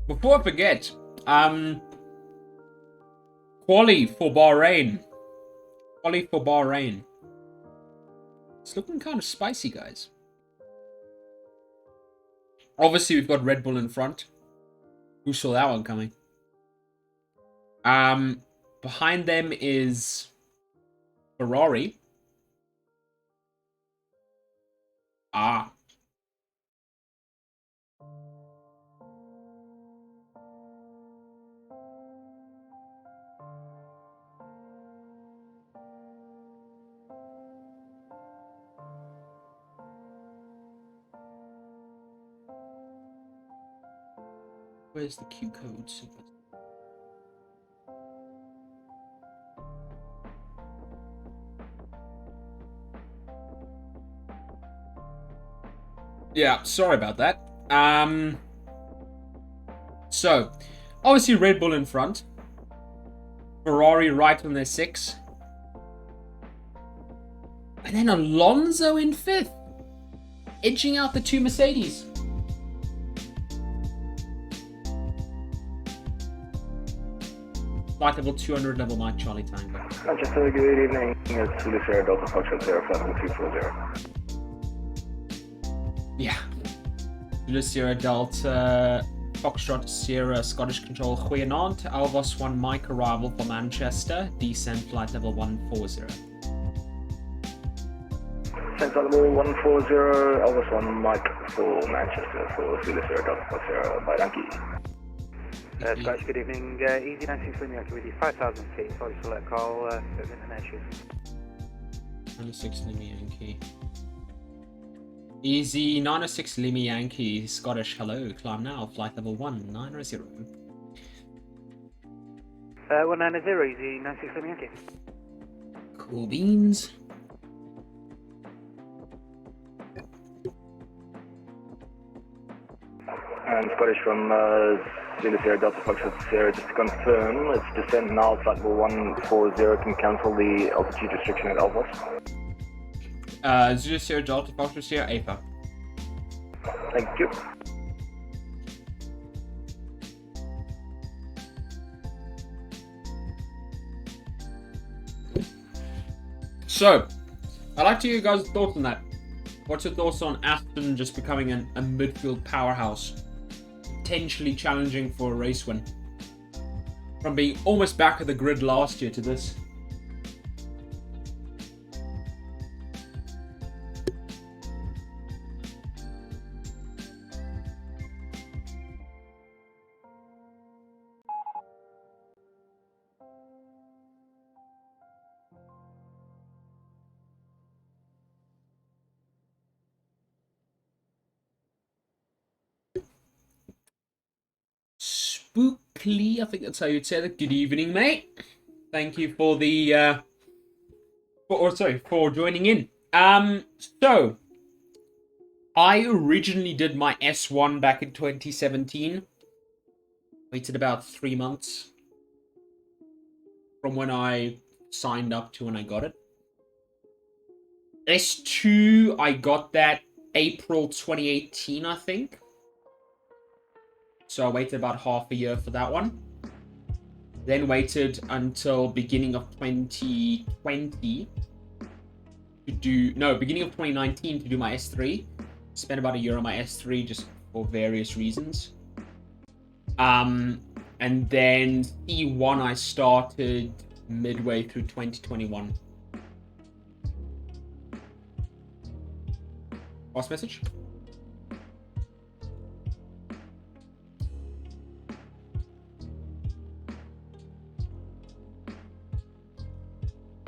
Before I forget, quali for Bahrain. Quali for Bahrain. It's looking kind of spicy, guys. Obviously, we've got Red Bull in front. Who saw that one coming? Behind them is Ferrari. Ah. Where's the Q code? Yeah, sorry about that. So, obviously Red Bull in front. Ferrari right on their 6. And then Alonso in 5th. Edging out the 2 Mercedes. Flight level 200, level 9, Charlie Tango. Manchester, good evening. It's Zulu Sierra Delta Foxtrot 0, flight level 240. Yeah. Zulu Sierra Delta, Foxtrot Sierra, Scottish Control, Goeienaand. Alvos 1 Mike arrival for Manchester. Descent flight level 140. Descent flight level 140, Alvos 1 Mike for Manchester for Zulu Sierra Delta Foxtrot by Yankee. Guys, good evening. Easy 96 Lima Yankee with you, 5,000 feet. Sorry for that call. Internet issues. 96 Lima Yankee. Easy 906 Lima Yankee, Scottish, hello, climb now, flight level 190. 190, easy 96 Lima Yankee. Cool beans. And Scottish from Zulu Sierra Delta Foxtrot Sierra, just to confirm, it's descent now, flight level 140, can cancel the altitude restriction at Alvos. Zulu Sierra Delta Foxtrot Sierra, APA. Thank you. So, I'd like to hear you guys' thoughts on that. What's your thoughts on Aston just becoming a midfield powerhouse? Potentially challenging for a race win. From being almost back of the grid last year to this. Spookly, I think that's how you'd say that. Good evening, mate. Thank you for the for joining in. So I originally did my S1 back in 2017. Waited about 3 months from when I signed up to when I got it. S2, I got that April 2018, I think. So I waited about half a year for that one. Then waited until beginning of 2020 to do... No, beginning of 2019 to do my S3. Spent about a year on my S3 just for various reasons. And then C1 I started midway through 2021. Last message?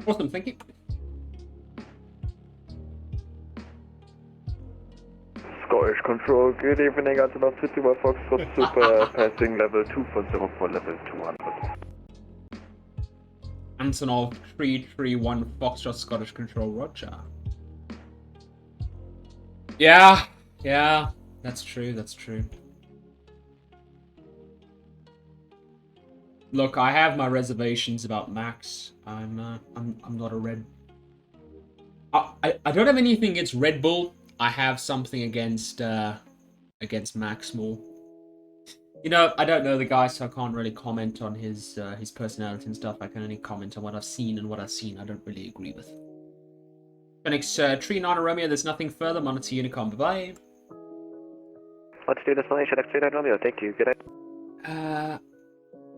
Awesome, thank you. Scottish Control, good evening, Antonov 51 Foxtrot Super, passing level 240 for level 200. Antonov 331 Foxtrot Scottish Control, roger. Yeah, that's true, that's true. Look, I have my reservations about Max. I'm not a Red... I don't have anything against Red Bull. I have something against Max more. You know, I don't know the guy, so I can't really comment on his personality and stuff. I can only comment on what I've seen, and what I've seen I don't really agree with. Phoenix, Tree 9 Romeo, there's nothing further. Monitor Unicom, bye-bye. Let's do destination X39 Romeo, thank you, good day.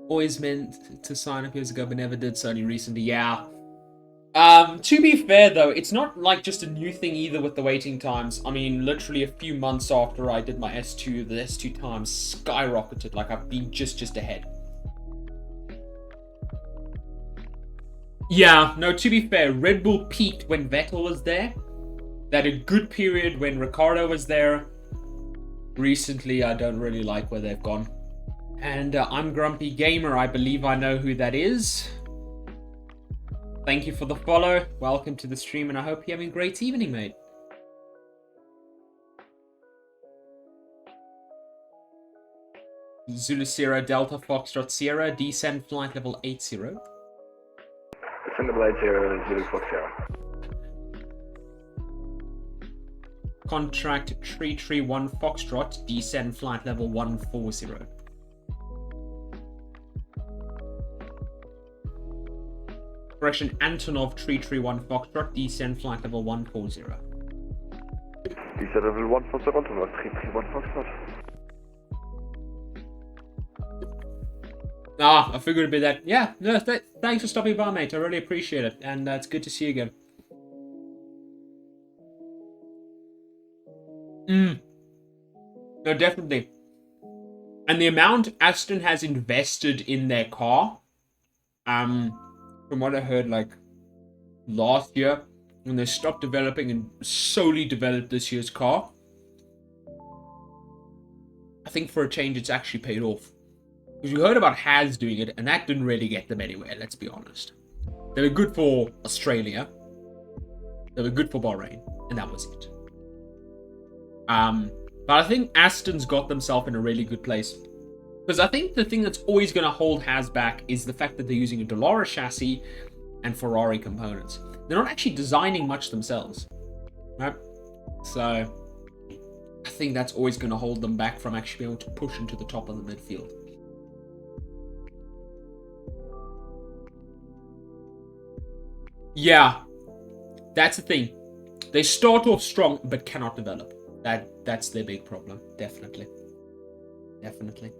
Always meant to sign up years ago, but never did so only recently. Yeah. To be fair, though, it's not like just a new thing either with the waiting times. I mean, literally a few months after I did my S2, the S2 times skyrocketed. Like, I've been just ahead. Yeah, no, to be fair, Red Bull peaked when Vettel was there. They had a good period when Ricciardo was there. Recently, I don't really like where they've gone. And I'm Grumpy Gamer. I believe I know who that is. Thank you for the follow. Welcome to the stream, and I hope you're having a great evening, mate. Zulu Sierra Delta Foxtrot Sierra, descend flight level 80. Descend level 80, Zulu Fox Sierra. Contract 331 Foxtrot, descend flight level 140. Correction, Antonov 331 Foxtrot, descend flight level 140. Descend level 140, Antonov 331 Foxtrot. Ah, I figured it'd be that. Yeah, no, thanks for stopping by, mate. I really appreciate it, and it's good to see you again. No, definitely. And the amount Aston has invested in their car, from what I heard, like, last year, when they stopped developing and solely developed this year's car, I think for a change it's actually paid off. Because you heard about Haas doing it, and that didn't really get them anywhere, let's be honest. They were good for Australia, they were good for Bahrain, and that was it. But I think Aston's got themselves in a really good place. Because I think the thing that's always going to hold Haas back is the fact that they're using a Dallara chassis and Ferrari components. They're not actually designing much themselves, right? So I think that's always going to hold them back from actually being able to push into the top of the midfield. Yeah, that's the thing. They start off strong, but cannot develop. That's their big problem, definitely. Definitely.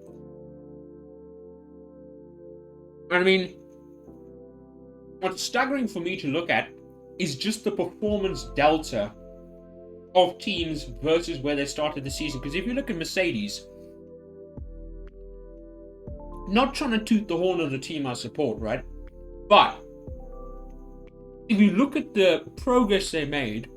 I mean, what's staggering for me to look at is just the performance delta of teams versus where they started the season. Because if you look at Mercedes, not trying to toot the horn of the team I support, right? But if you look at the progress they made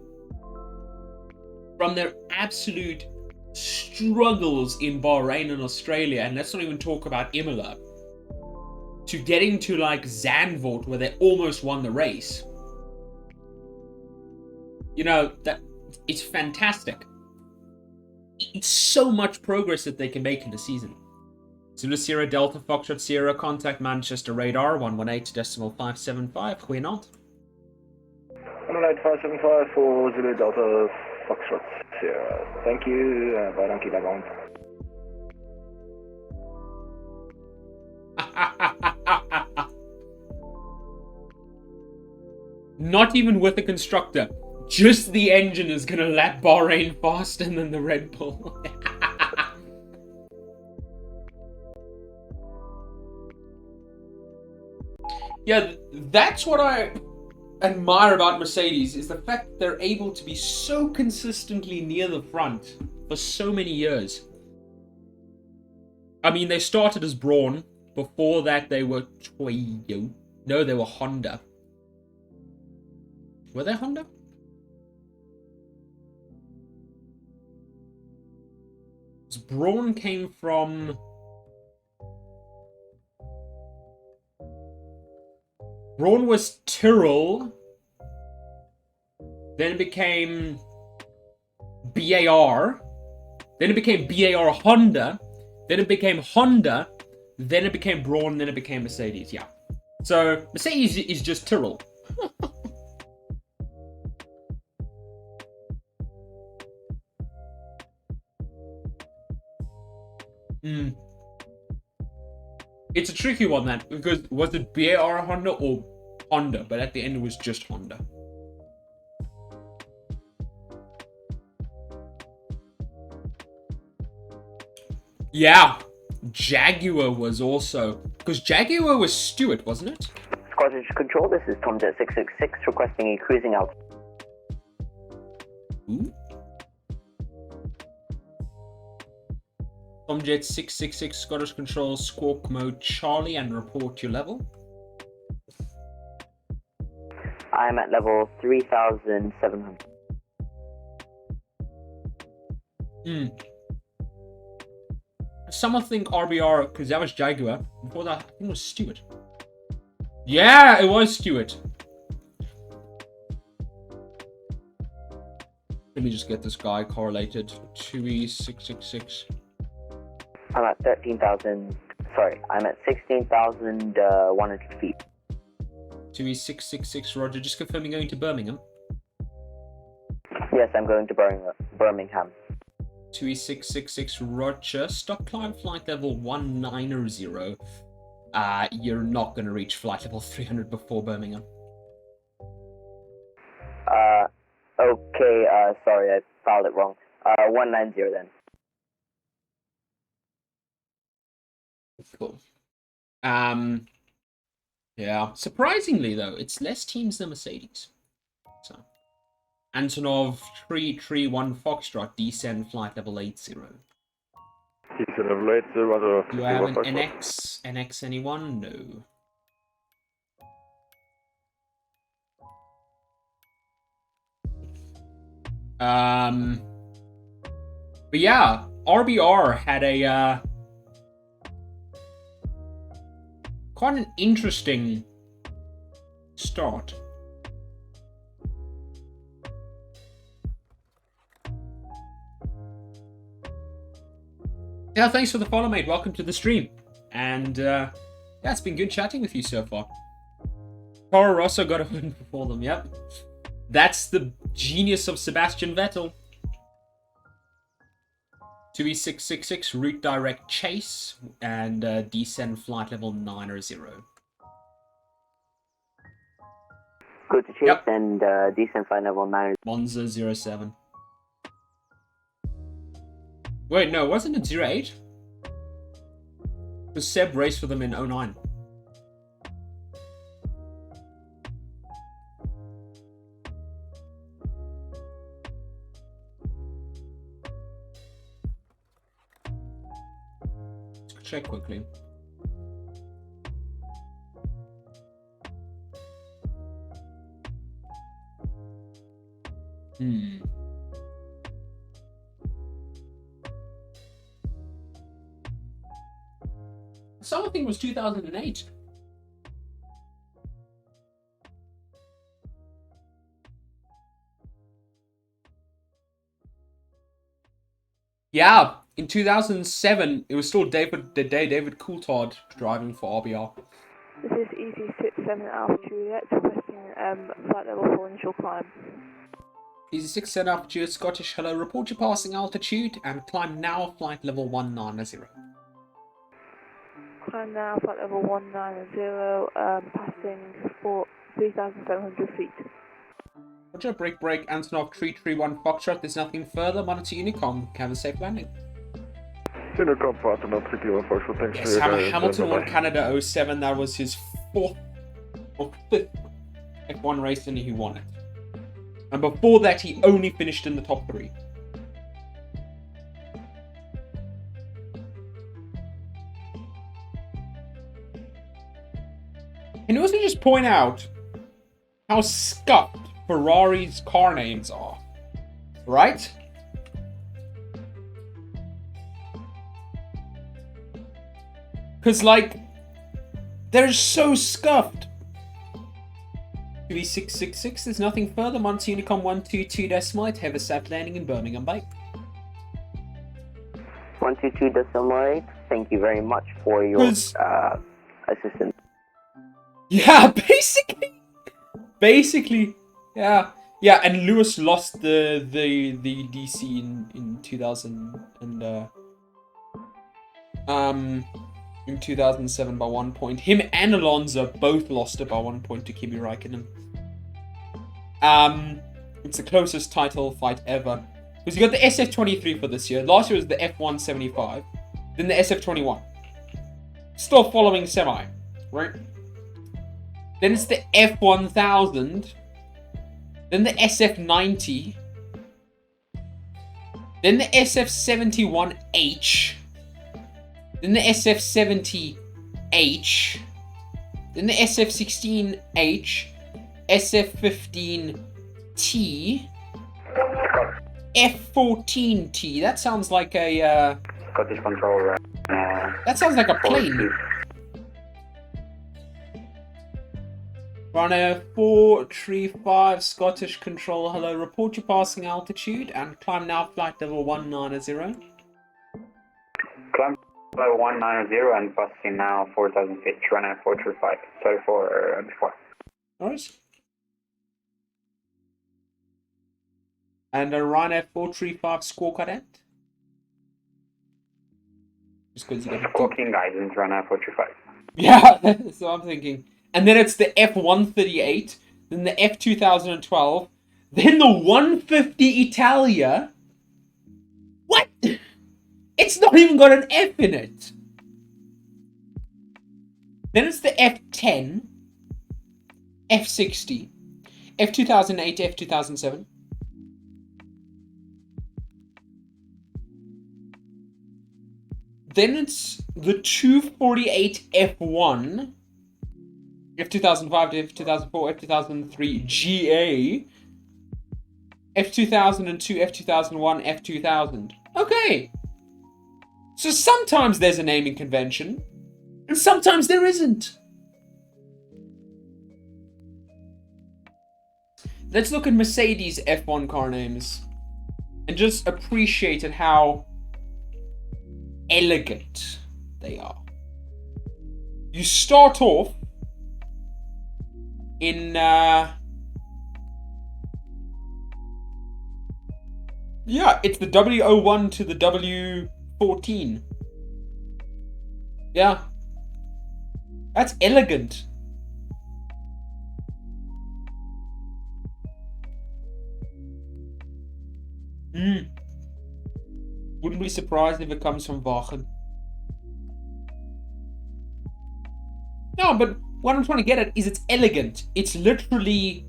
from their absolute struggles in Bahrain and Australia, and let's not even talk about Imola, to getting to like Zandvoort where they almost won the race. You know, that it's fantastic. It's so much progress that they can make in the season. Zulu Sierra Delta Foxtrot Sierra, contact Manchester radar 118.575. Goeienaand. 118.575 for Zulu Delta Foxtrot Sierra. Thank you. Baie dankie daarvan. Not even with the constructor. Just the engine is going to lap Bahrain faster than the Red Bull. Yeah, that's what I admire about Mercedes, is the fact that they're able to be so consistently near the front for so many years. I mean, they started as Braun. Before that, they were Toyo. No, they were Honda. Were they Honda? Braun came from... Braun was Tyrrell. Then it became BAR. Then it became BAR Honda. Then it became Honda. Then it became Braun. Then it became Mercedes. Yeah. So Mercedes is just Tyrrell. It's a tricky one, that, because was it BAR Honda or Honda? But at the end it was just Honda. Yeah, Jaguar was also, because Jaguar was Stewart, wasn't it? Squadron Control, this is Tomjet 666 requesting a cruising altitude. Ooh. Tomjet 666 Scottish Control, Squawk Mode Charlie, and report your level. I am at level 3,700. someone think RBR, because that was Jaguar. Before that, I think it was Stewart. Yeah, it was Stewart. Let me just get this guy correlated. 2E666. I'm at 13,000. Sorry, I'm at 16,100 feet. 2E666, Roger. Just confirming going to Birmingham. Yes, I'm going to Birmingham. 2E666, Roger. Stop climb flight level 190. You're not going to reach flight level 300 before Birmingham. Okay, sorry, I filed it wrong. 190 then. Cool. Yeah. Surprisingly, though, it's less teams than Mercedes. So, Antonov 331 Foxtrot, descend flight level 80. Descend level 80, Roger. Do I have an NX? NX anyone? No. But yeah, RBR had a quite an interesting start. Yeah, thanks for the follow, mate. Welcome to the stream. And yeah, it's been good chatting with you so far. Toro Rosso got a win before them, yep. That's the genius of Sebastian Vettel. 2E666, route direct chase, and descend flight level 90. Go to chase and descend flight level 90. Monza 07. Wait, no, wasn't it 08? Because Seb raced for them in 09. Let's check quickly. Some think it was 2008. Yeah, in 2007, it was still David Coulthard driving for RBR. This is Easy 67 Alpha Juliet, requesting flight level for initial climb. Easy 67 Alpha Juliet, Scottish, hello. Report your passing altitude and climb now, flight level 190. Climb now, flight level 190, passing for 3,700 feet. Roger, break, Antonov 331 Foxtrot, there's nothing further. Monitor Unicom, have a safe landing. Unicom, Antonov 331 Foxtrot, thanks Yes, for your Hamilton won Canada 07, that was his fourth or fifth F1 race and he won it. And before that, he only finished in the top 3. Can you also just point out how scuffed Ferrari's car names are, right? Because, like, they're so scuffed. 2E666, there's nothing further. Monty Unicom 122.8, have a safe landing in Birmingham, bye. 122.8, thank you very much for your assistance. Yeah, basically, yeah, and Lewis lost the DC in 2000 and in 2007 by 1 point. Him and Alonso both lost it by 1 point to Kimi Räikkönen. It's the closest title fight ever. Because you got the SF23 for this year. Last year was the F175, then the SF21. Still following semi, right? Then it's the F1000. Then the SF90. Then the SF71H. Then the SF70H. Then the SF16H. SF15T. F14T. That sounds like a Scottish control, That sounds like a plane. Runner 435 Scottish Control, hello. Report your passing altitude and climb now flight level 190. Climb level 190 and passing now 4,000 feet. Runner 435. Sorry for before. Alright. And a Ryanair 435 score cadet. Just because you get Squawking guidance, Ryanair 435. Yeah, that's what I'm thinking. And then it's the F138, then the F2012, then the 150 Italia. What? It's not even got an F in it. Then it's the F10, F60, F2008, F2007. Then it's the 248 F1, F2005 to F2004, F2003 GA, F2002, F2001, F2000. Okay. So sometimes there's a naming convention, and sometimes there isn't. Let's look at Mercedes F1 car names and just appreciate at how elegant they are. You start off in yeah, it's the W01 to the W14. Yeah. That's elegant. Wouldn't be surprised if it comes from Wagen. No, but what I'm trying to get at is it's elegant. It's literally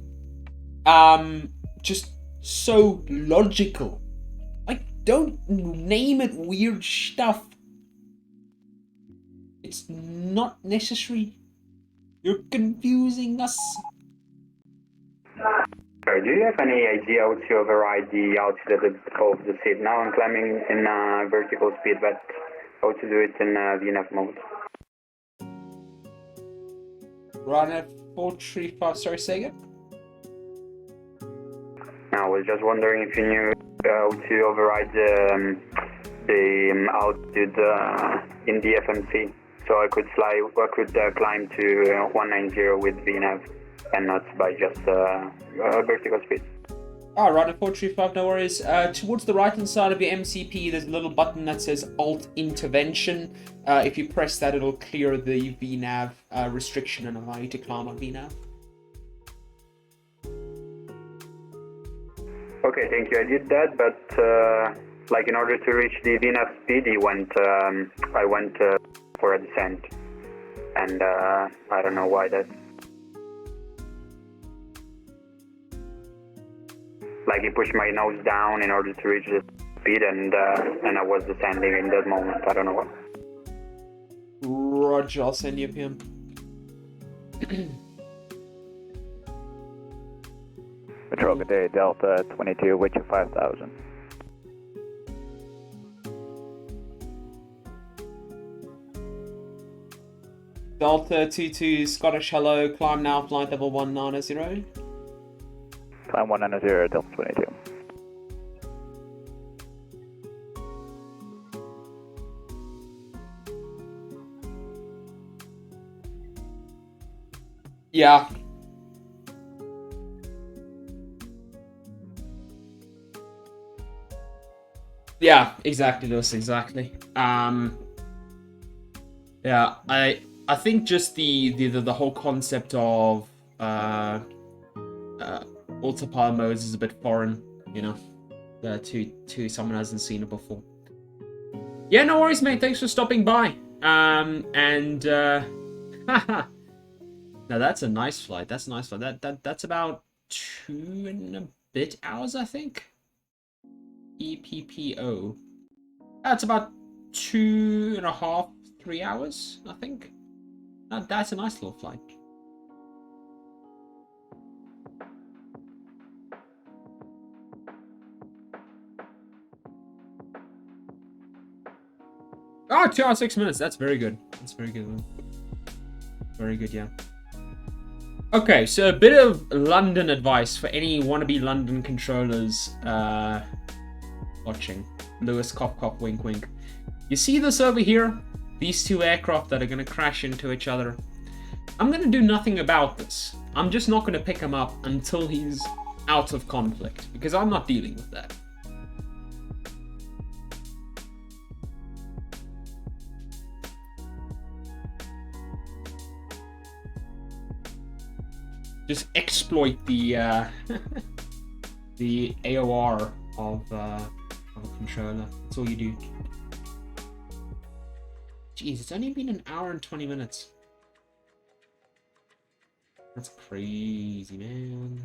just so logical. Like, don't name it weird stuff. It's not necessary. You're confusing us. Sorry, do you have any idea how to override the altitude of the seat? Now I'm climbing in vertical speed, but how to do it in VNF mode? Ryanair 435, sorry, say again? I was just wondering if you knew how to override the altitude in the FMC, so I could climb to 190 with VNAV and not by just vertical speed. Ah, Ryanair 435, no worries. Towards the right-hand side of your MCP, there's a little button that says Alt Intervention. If you press that, it'll clear the VNAV restriction and allow you to climb on VNAV. Okay, thank you. I did that, but like in order to reach the VNAV speed, I went for a descent, and I don't know why that. Like he pushed my nose down in order to reach the speed, and I was descending in that moment. I don't know why. Roger, I'll send you a PM. Patrol, good day, Delta 22, with you 5,000. Delta 22, Scottish hello, climb now, flight level 190. Climb 190, Delta 22. Yeah. Yeah, exactly, Lewis, exactly. Yeah, I think just the whole concept of autopilot modes is a bit foreign, you know, to someone who hasn't seen it before. Yeah, no worries, mate. Thanks for stopping by. Now that's a nice flight. That's a nice flight. That's about 2 and a bit hours, I think. EPPO. That's about 2.5, 3 hours, I think. That's a nice little flight. Oh, Oh, 2 hours 6 minutes. That's very good. That's very good. Very good, yeah. Okay, so a bit of London advice for any wannabe London controllers watching. Lewis, cop, cop, wink, wink. You see this over here? These two aircraft that are going to crash into each other. I'm going to do nothing about this. I'm just not going to pick him up until he's out of conflict, because I'm not dealing with that. Just exploit the the AOR of a controller. That's all you do. Jeez, it's only been an hour and 20 minutes. That's crazy, man.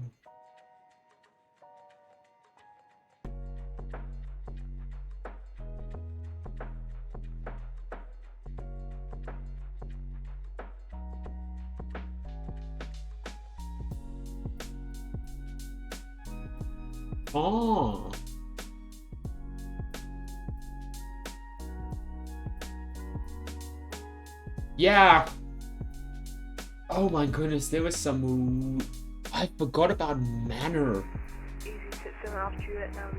Oh. Yeah. Oh my goodness, there was some... I forgot about Manor. Easy 6-7 altitude right now,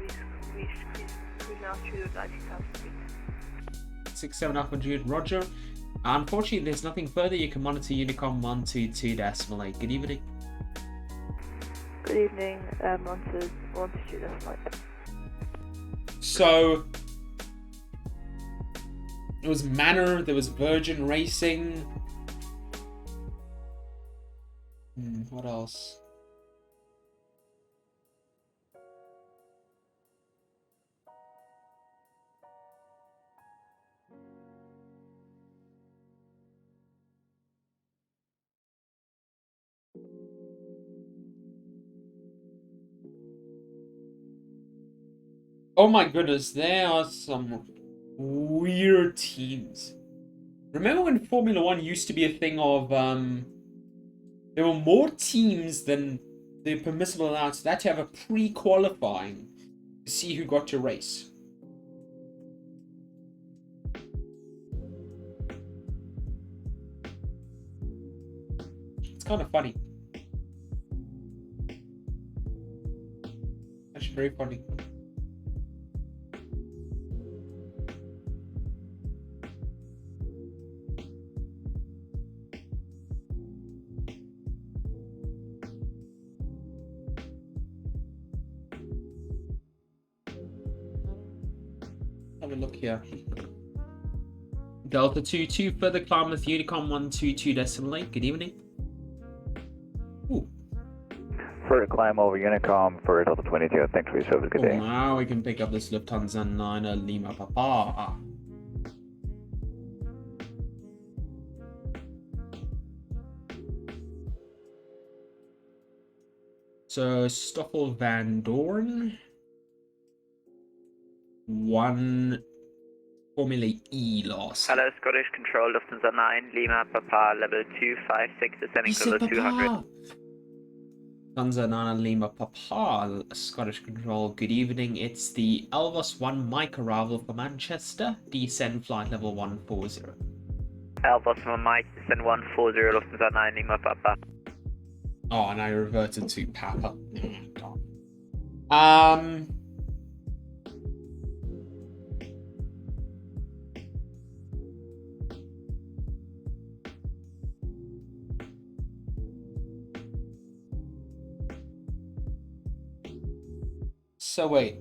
cruising altitude of 90,000 feet. 6-7 altitude, roger. Unfortunately, there's nothing further. You can monitor Unicom 122.8. Good evening. Good evening, monitors 122.8. So... It was Manor, there was Virgin Racing. What else? Oh my goodness, there are some weird teams. Remember when Formula 1 used to be a thing of, there were more teams than the permissible allowance. They had to have a pre-qualifying to see who got to race. It's kind of funny. Actually, very funny. Have a look here. Delta 22, further climb with Unicom 122.8. Good evening. Ooh. Further climb over Unicom for Delta 22. Thanks for your service. Good day. Now we can pick up this Lufthansa 9er Lima Papa. So Stoffel Van Dorn. 1 Formula E loss. Hello, Scottish Control, Lufthansa 9, Lima, Papa, level 256, descending to level 200. Lufthansa 9 Lima Papa, Scottish Control, good evening. It's the Elvas 1 Mike arrival for Manchester, descend flight level 140. Elvas 1 Mike, descend 140, Lufthansa 9, Lima, Papa. Oh, and I reverted to Papa. So wait.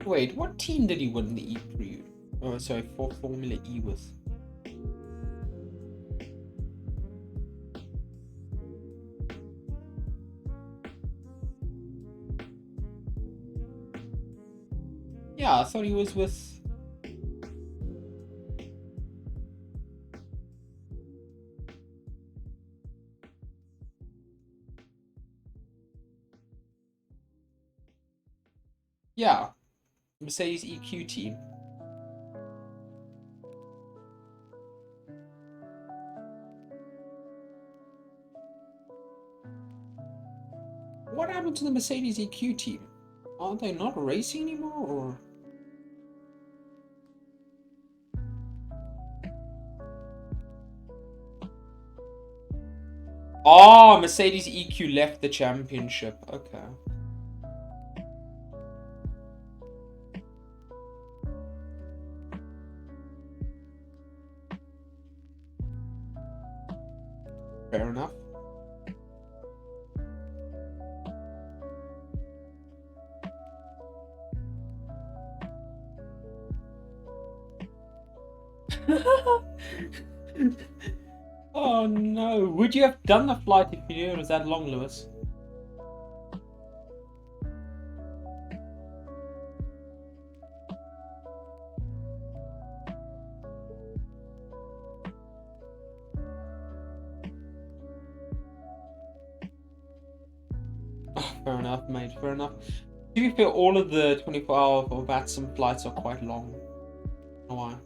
Wait, what team did he win the E Prix? Oh, sorry, for Formula E with? Yeah, I thought he was with... Yeah, Mercedes EQ team. What happened to the Mercedes EQ team? Are they not racing anymore, or? Oh, Mercedes EQ left the championship. Okay. Fair enough. Oh no. Would you have done the flight if you knew it was that long, Lewis? Oh, fair enough, mate. Fair enough. To be fair, all of the 24-hour VATSIM flights are quite long. Oh, why?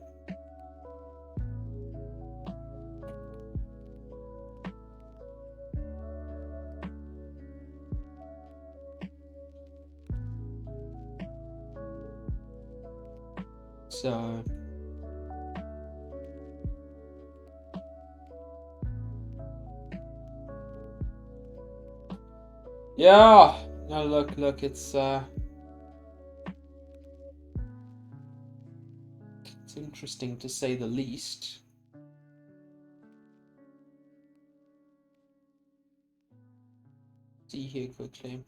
So yeah, no, look, it's interesting to say the least. See here quickly.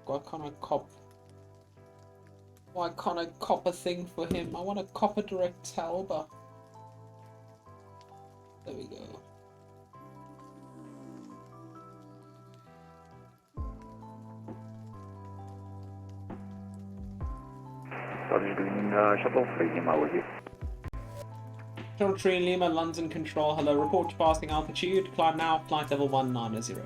Why can't I cop? Why can't I cop a thing for him? I want to cop a direct Talbot. There we go. Shuttle 3 Lima with you. Shuttle 3 Lima, London Control. Hello, report to passing altitude. Climb now, flight level 190.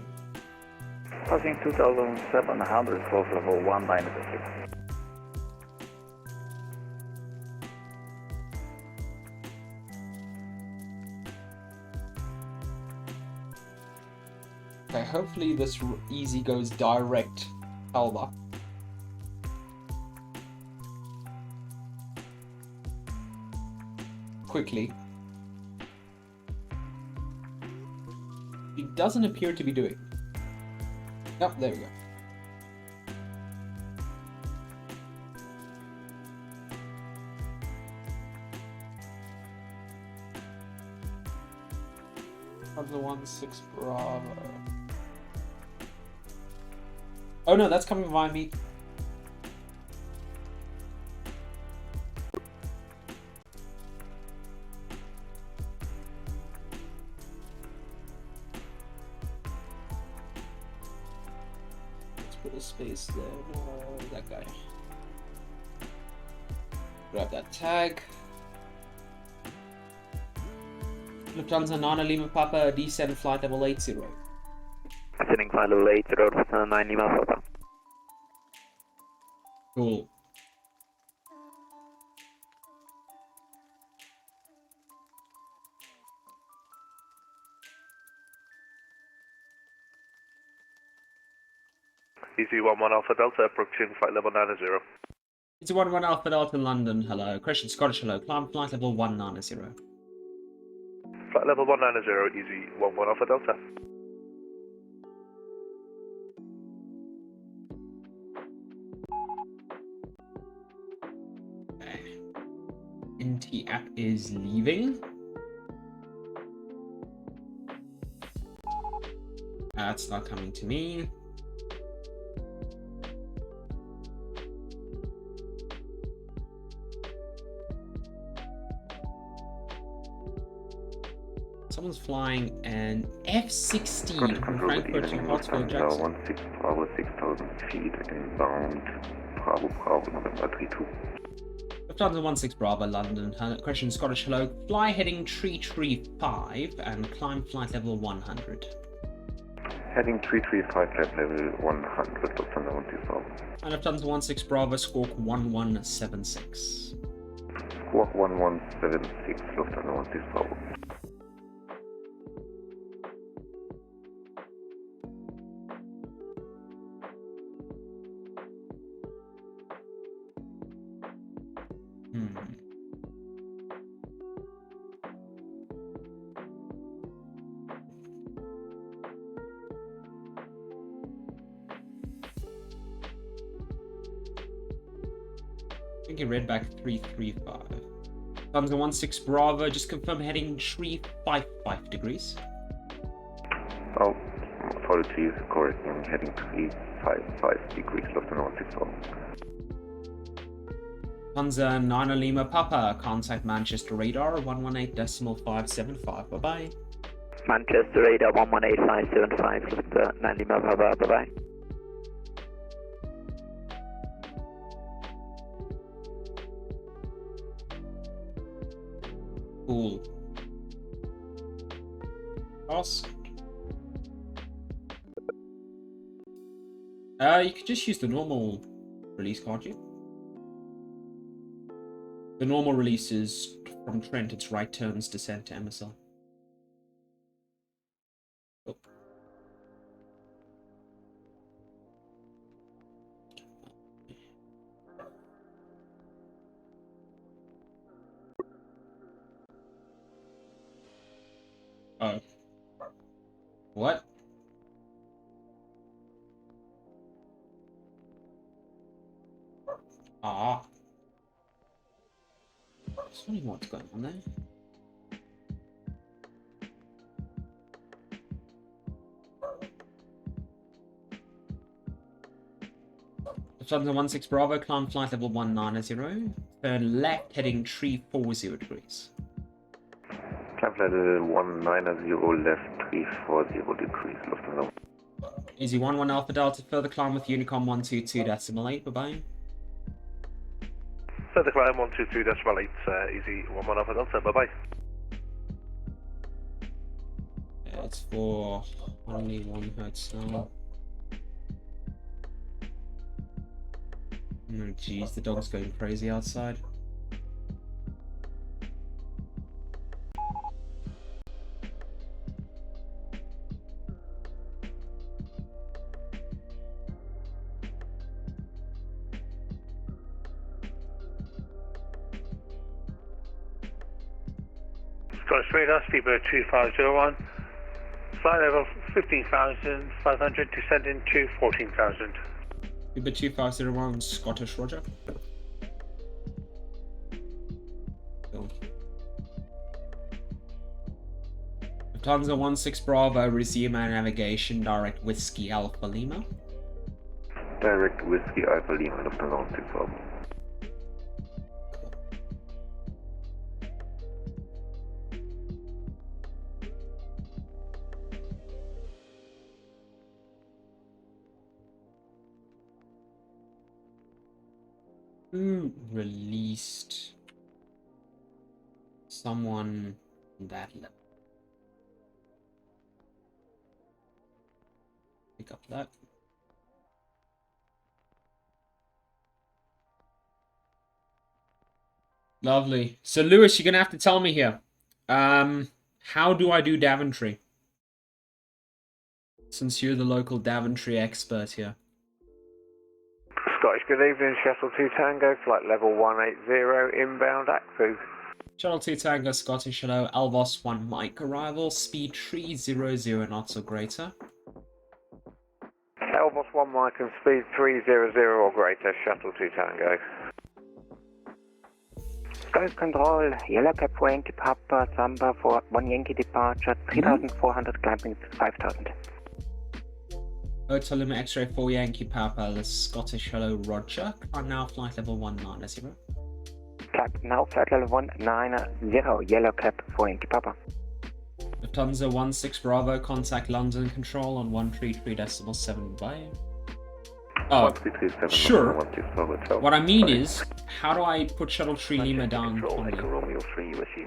Passing 2,700, close level 196. Okay, hopefully this easy goes direct Alba. Quickly. It doesn't appear to be doing. Oh, there we go. Of the 16 Bravo. Oh no, that's coming via me. Let's put a space there. No, that guy. Grab that tag. Lufthansa Nana Lima Papa, descend flight level 80. Descending flight level 80, Lufthansa 9 Lima Papa. Cool. Easy 11 Alpha Delta, approaching flight level 90. It's 11 Alpha Delta London, hello. Christian Scottish, hello. Climb flight level 190. Flight level 190, easy 11 Alpha Delta. Okay. NT app is leaving. That's not coming to me. Someone's flying an F-16 from Frankfurt to Hartsfield Jackson. 16 Bravo, 6,000 feet inbound. Bravo, November 32. Lufthansa 16 Bravo, London. Question Scottish, hello. Fly heading 335 and climb flight level 100. Heading 335, flight level 100, Lufthansa 16 Bravo. And Lufthansa 16 Bravo, squawk 1176. Squawk 1176, Lufthansa 16 Bravo. think he read back 335. Lufthansa 16 Bravo, just confirm heading 355 degrees. Oh, apologies, correcting heading 355 degrees, Lufthansa 16 Lufthansa 9 Lima Papa, contact Manchester radar 118.575. Bye bye. Manchester radar 118.575, Lufthansa 9 Lima Papa, bye bye. Cool. Awesome. You could just use the normal release, can't you? The normal release is from Trent, it's right turns, descent to MSL. Oh. Oh. What? Ah. Just wondering what's going on there. Lufthansa 16 Bravo, climb flight level 190. Turn left, heading 340 degrees. Climb level 190, left 340 degrees, Lufthansa. Easy 11 Alpha Delta, further climb with Unicom 122.8, bye-bye. Further climb 122.8, easy 11 Alpha Delta, bye-bye. Yeah, it's for only 1 hertz now. Oh jeez, the dog's going crazy outside. Scottish radar, speedbird 2501. Flight level 15,500, descending to 14,000. Uber 2501, Scottish, roger. Cool. Lufthansa 16 Bravo, resume our navigation, direct Whiskey Alpha Lima. Direct Whiskey Alpha Lima, Lufthansa 16 Bravo. Who released someone that level? Pick up that. Lovely. So Lewis, you're gonna have to tell me here. How do I do Daventry? Since you're the local Daventry expert here. Scottish, good evening, Shuttle 2 Tango, flight level 180, inbound ACFU. Shuttle 2 Tango, Scottish, hello, Alvos 1 Mike arrival, speed 300 knots or greater. Elvos 1 Mike and speed 300 or greater, Shuttle 2 Tango. Golf Control, Yellow Cap for Yankee Papa, Samba for 1 Yankee departure, 3,400 climbing 5,000. Hotel Lima X-ray 4 Yankee Papa, the Scottish hello, roger. Climb now, flight level 190. Climb now, flight level 190, Yellow Cap for Yankee Papa. Lufthansa 16 Bravo, contact London Control on 133.7 by. Oh, sure. What I mean is, how do I put Shuttle 3 Lima down? Echo Romeo 3 with you.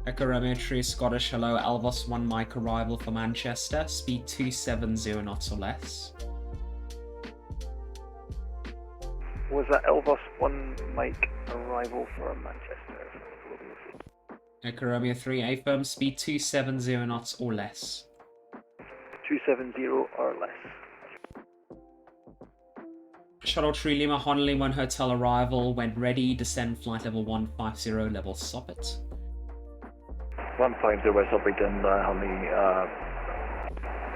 Echo Romeo 3, Scottish, hello, Alvos 1 Mike arrival for Manchester, speed 270 knots or less. Was that Elvos 1 Mike arrival for Manchester? Echo Romeo 3, A firm, speed 270 knots or less. 270 or less. Shuttle 3 Lima, Honolulu 1 hotel arrival, when ready, descend flight level 150, level Soppet. 150 West Operation,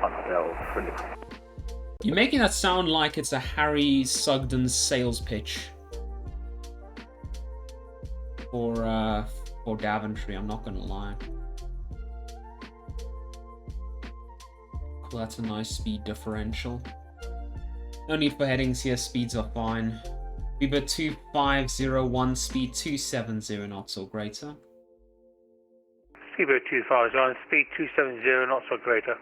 Hotel. You're making that sound like it's a Harry Sugden sales pitch. for Daventry, I'm not gonna lie. Cool, that's a nice speed differential. No need for headings here, speeds are fine. Uber 2501, speed 270 knots or greater. Seabird 250, speed 270 knots or greater.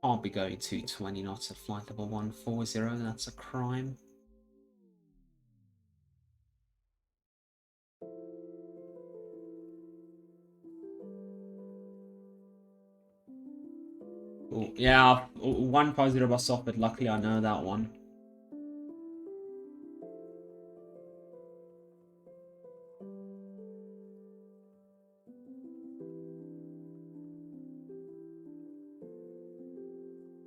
Can't be going 220 knots at flight level 140, that's a crime. Ooh, yeah, 150 bus off, but luckily I know that one.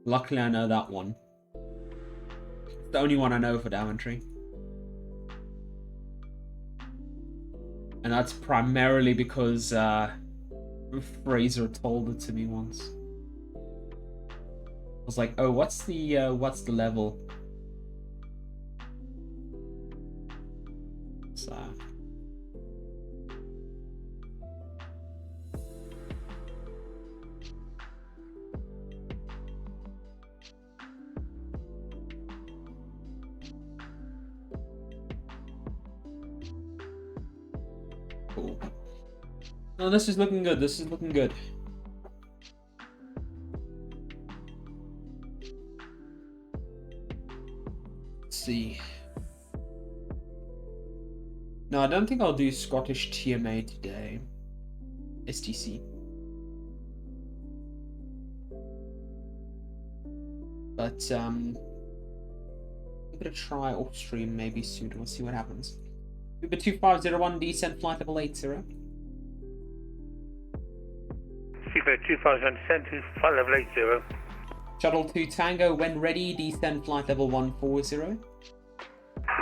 Luckily I know that one. It's the only one I know for Daventry. And that's primarily because Fraser told it to me once. I was like, oh, what's the level? So cool. No, this is looking good. This is looking good. Let's see. No, I don't think I'll do Scottish TMA today. STC. But I'm gonna try off stream maybe soon. We'll see what happens. Uber 2501, descent flight level 80. Seabird 2000, descent to flight level 80. Shuttle 2 Tango, when ready, descend flight level 140.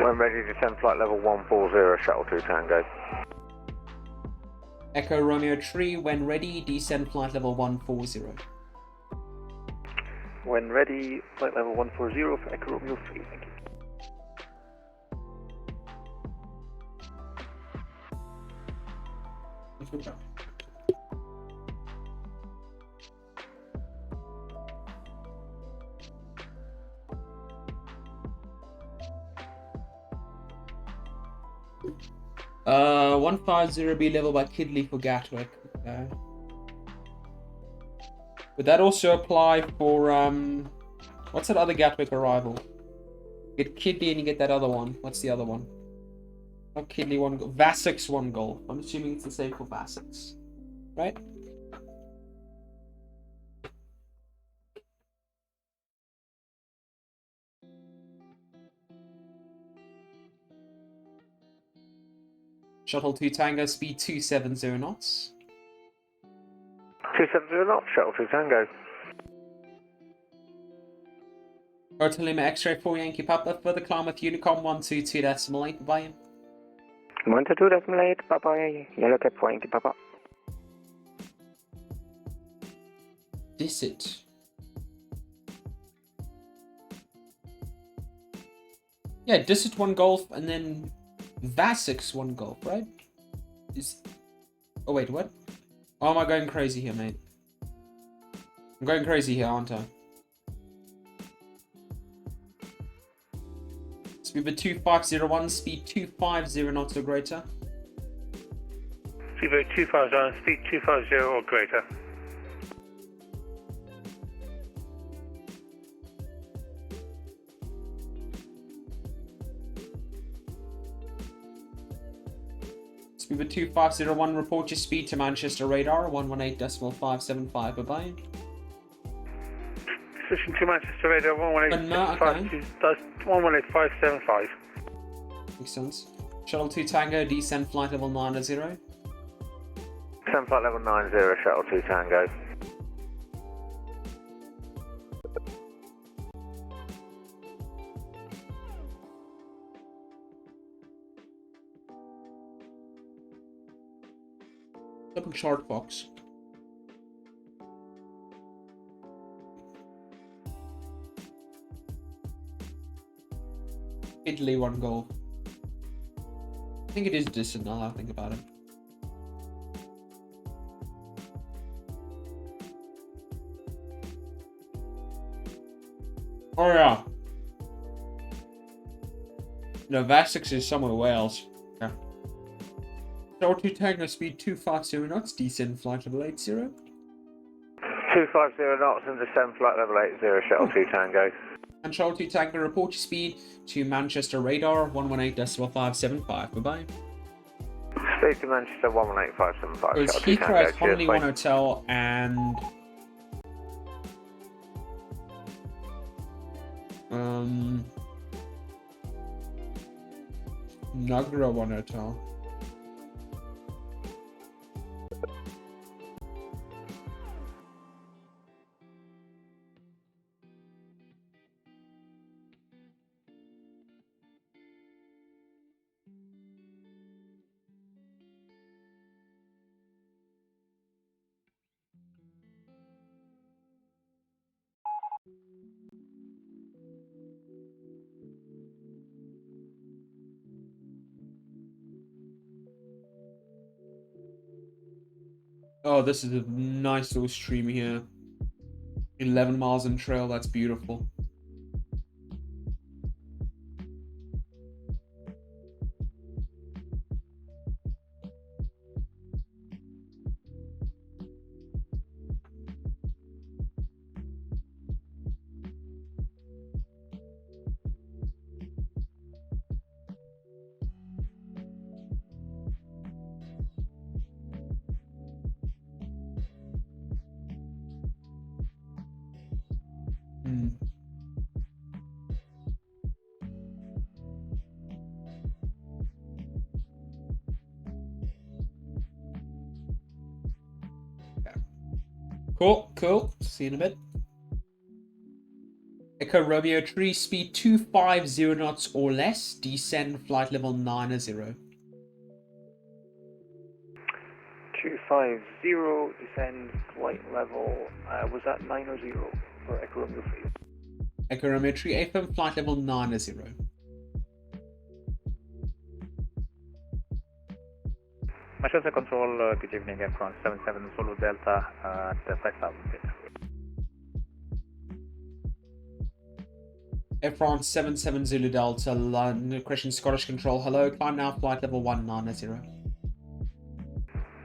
When ready, descend flight level 140, Shuttle 2 Tango. Echo Romeo 3, when ready, descend flight level 140. When ready, flight level 140 for Echo Romeo 3, thank you. Uh, 150 be level by Kidley for Gatwick. Okay. Would that also apply for what's that other Gatwick arrival? Get Kidley and you get that other one. What's the other one? Not Kidley 1 Golf. Vasix 1 Golf. I'm assuming it's the same for Vasix. Right? Shuttle 2 Tango, speed 270 knots. 270 knots, Shuttle 2 Tango. Hotel Lima X-ray 4 Yankee Papa, further climb with Unicom 122.8, bye. 122.8, bye-bye, Yellow Cap 4 Yankee Papa. This it. Yeah, Disset 1 Golf and then Vasix 1 Golf, right? Oh wait, what? Oh, am I going crazy here, mate? I'm going crazy here, aren't I? Speed 2501, speed 250 knots or greater. Seabird 2000, speed 250 or greater. Speed 2501, report your speed to Manchester radar, 118.575, bye-bye. Position to Manchester radar, 118.575. Makes sense. Shuttle 2 Tango, descend flight level 90. Descend flight level 90, Shuttle 2 Tango. Double chart box. Italy 1 goal. I think it is distant now that I think about it. Oh yeah. No, VATSIM is somewhere Wales. Okay. Short 2 Tango speed 250 knots, descend flight level 80. 250 knots and descend flight level 80, shuttle 2 Tango. Control 2 Tango, report your speed to Manchester radar 118.575. Bye-bye. Speed to Manchester 118.575. It was Heathrow at Honolulu 1 Hotel and... Nagra 1 Hotel. Oh, this is a nice little stream here. 11 miles in trail, that's beautiful. Cool. See you in a bit. Echo Romeo 3, speed 250 knots or less. Descend flight level 90. 250, descend flight level, was that 90 for Echo Romeo 3? Echo Romeo 3, FM flight level 90. Manchester Control, good evening, F1 77 Solo Delta at 5000 feet. F1 77 Zulu Delta, London, Christian Scottish Control, hello, climb now, flight level 190.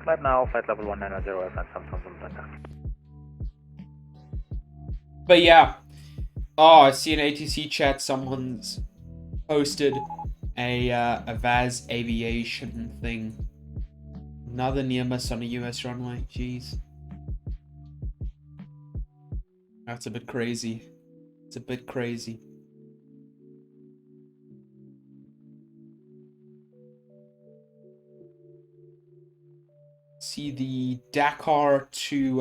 Climb now, flight level 190, F1 77 Delta. But yeah, oh, I see an ATC chat, someone's posted a VAS aviation thing. Another near miss on a US runway, jeez. That's a bit crazy. It's a bit crazy. See the Dakar to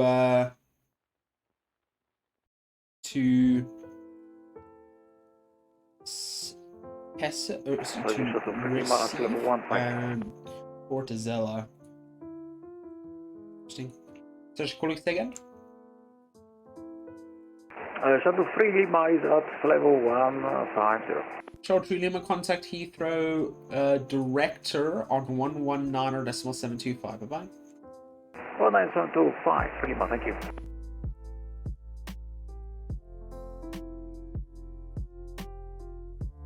Hesse, or to Portazella. Interesting. Search calling again. Shuttle 3 Lima is at level 150. Short 3 Lima, contact Heathrow director on 119.725. Bye-bye. 19725, 3 Lima, thank you.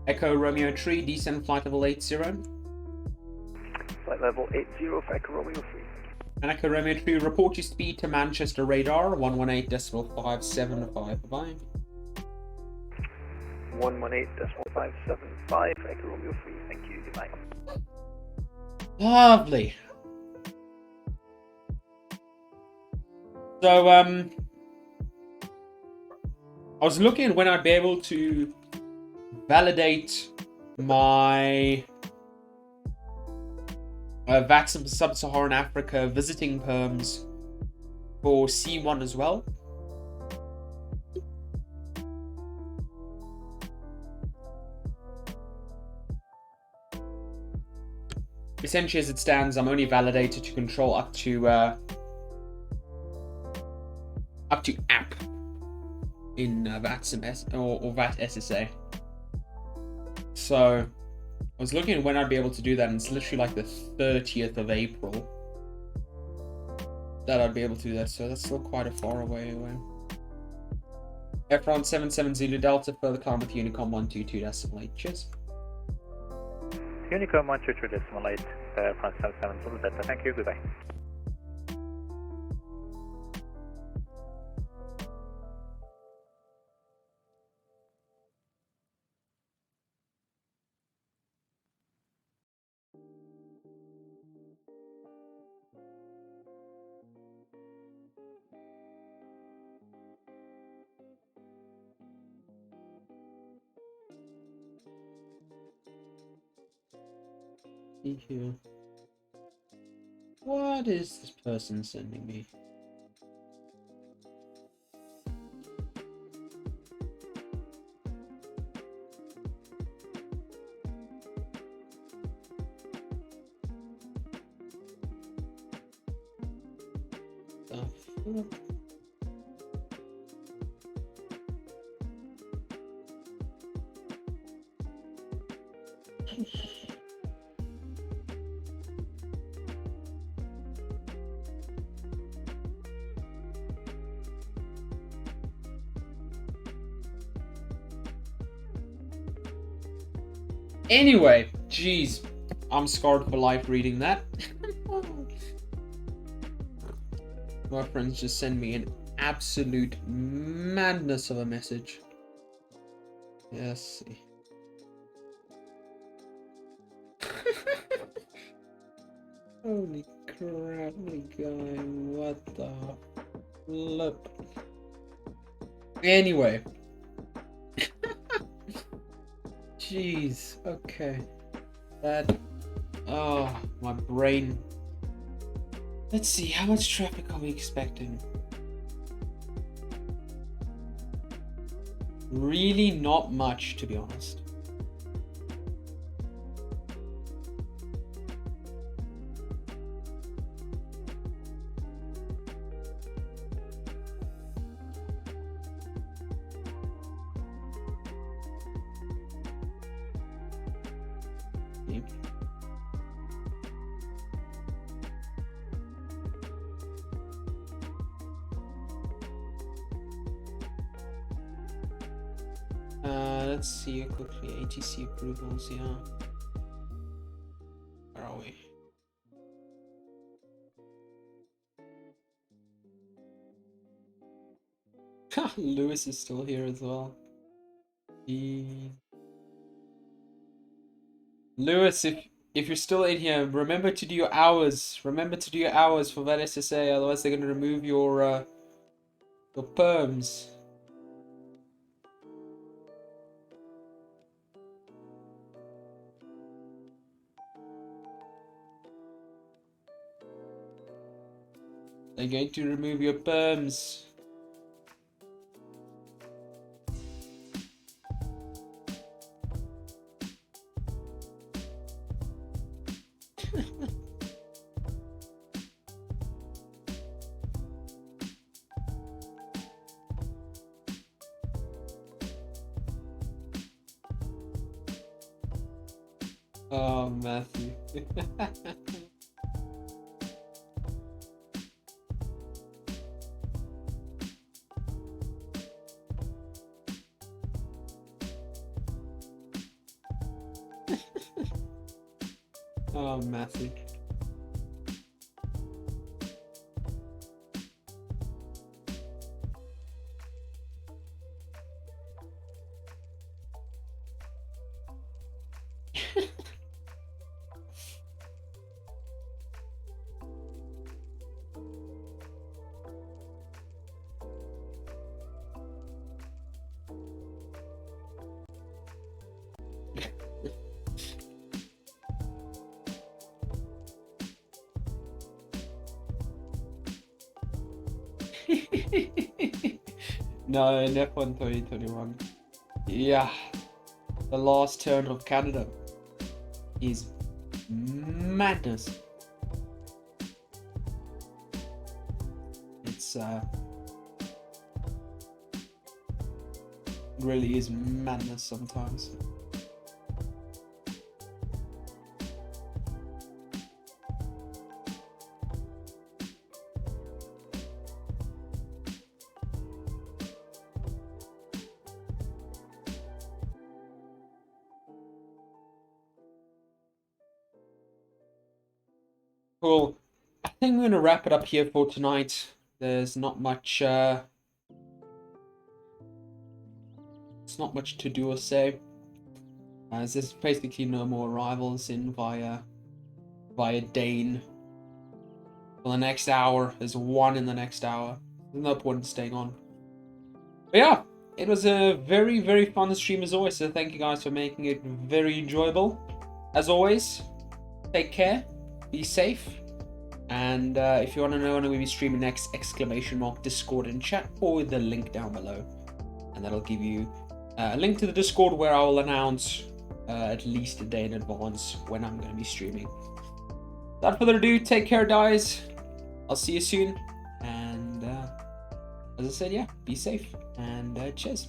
Echo Romeo 3, descend flight level 80. Flight level 80 for Echo Romeo 3. And Echo Romeo 3, report your speed to Manchester radar 118.575. Bye-bye. 118.575 for Echo Romeo 3. Thank you. Goodbye. Lovely. So, I was looking at when I'd be able to validate my VATSIM Sub-Saharan Africa visiting perms for C1 as well. Essentially, as it stands, I'm only validated to control up to app in VATSIM or VAT SSA. So I was looking at when I'd be able to do that, and it's literally like the 30th of April that I'd be able to do that, so that's still quite a far away away. Efron 77 Zulu Delta, further climb with Unicom 122.8. Cheers. Unicom 122.8, France 77 Zulu Delta. Thank you, goodbye. Here. What is this person sending me? The fuck? Anyway, jeez, I'm scarred for life reading that. My friends just send me an absolute madness of a message. Yes. Holy crap, guy, what the flip? Anyway. Jeez, okay. That, oh, my brain. Let's see, how much traffic are we expecting? Really not much, to be honest. Let's see quickly. ATC approvals, yeah. Where are we? Lewis is still here as well. Lewis, if you're still in here, remember to do your hours. Remember to do your hours for that SSA, otherwise they're gonna remove your perms. They're going to remove your perms. Oh, Matthew. Oh, Matthew. No, in F1 2021. Yeah. The last turn of Canada is madness. It's really is madness sometimes. Cool. I think we're gonna wrap it up here for tonight. There's not much. It's not much to do or say. As there's basically no more arrivals in via Dane for the next hour. There's one in the next hour. There's no point in staying on. But yeah, it was a very, very fun stream as always. So thank you guys for making it very enjoyable. As always, take care, be safe, and if you want to know when we'll be streaming next, Discord and chat, or the link down below, and that'll give you a link to the Discord where I will announce at least a day in advance when I'm going to be streaming. Without further ado, take care, guys. I'll see you soon, and as I said, yeah, be safe, and cheers.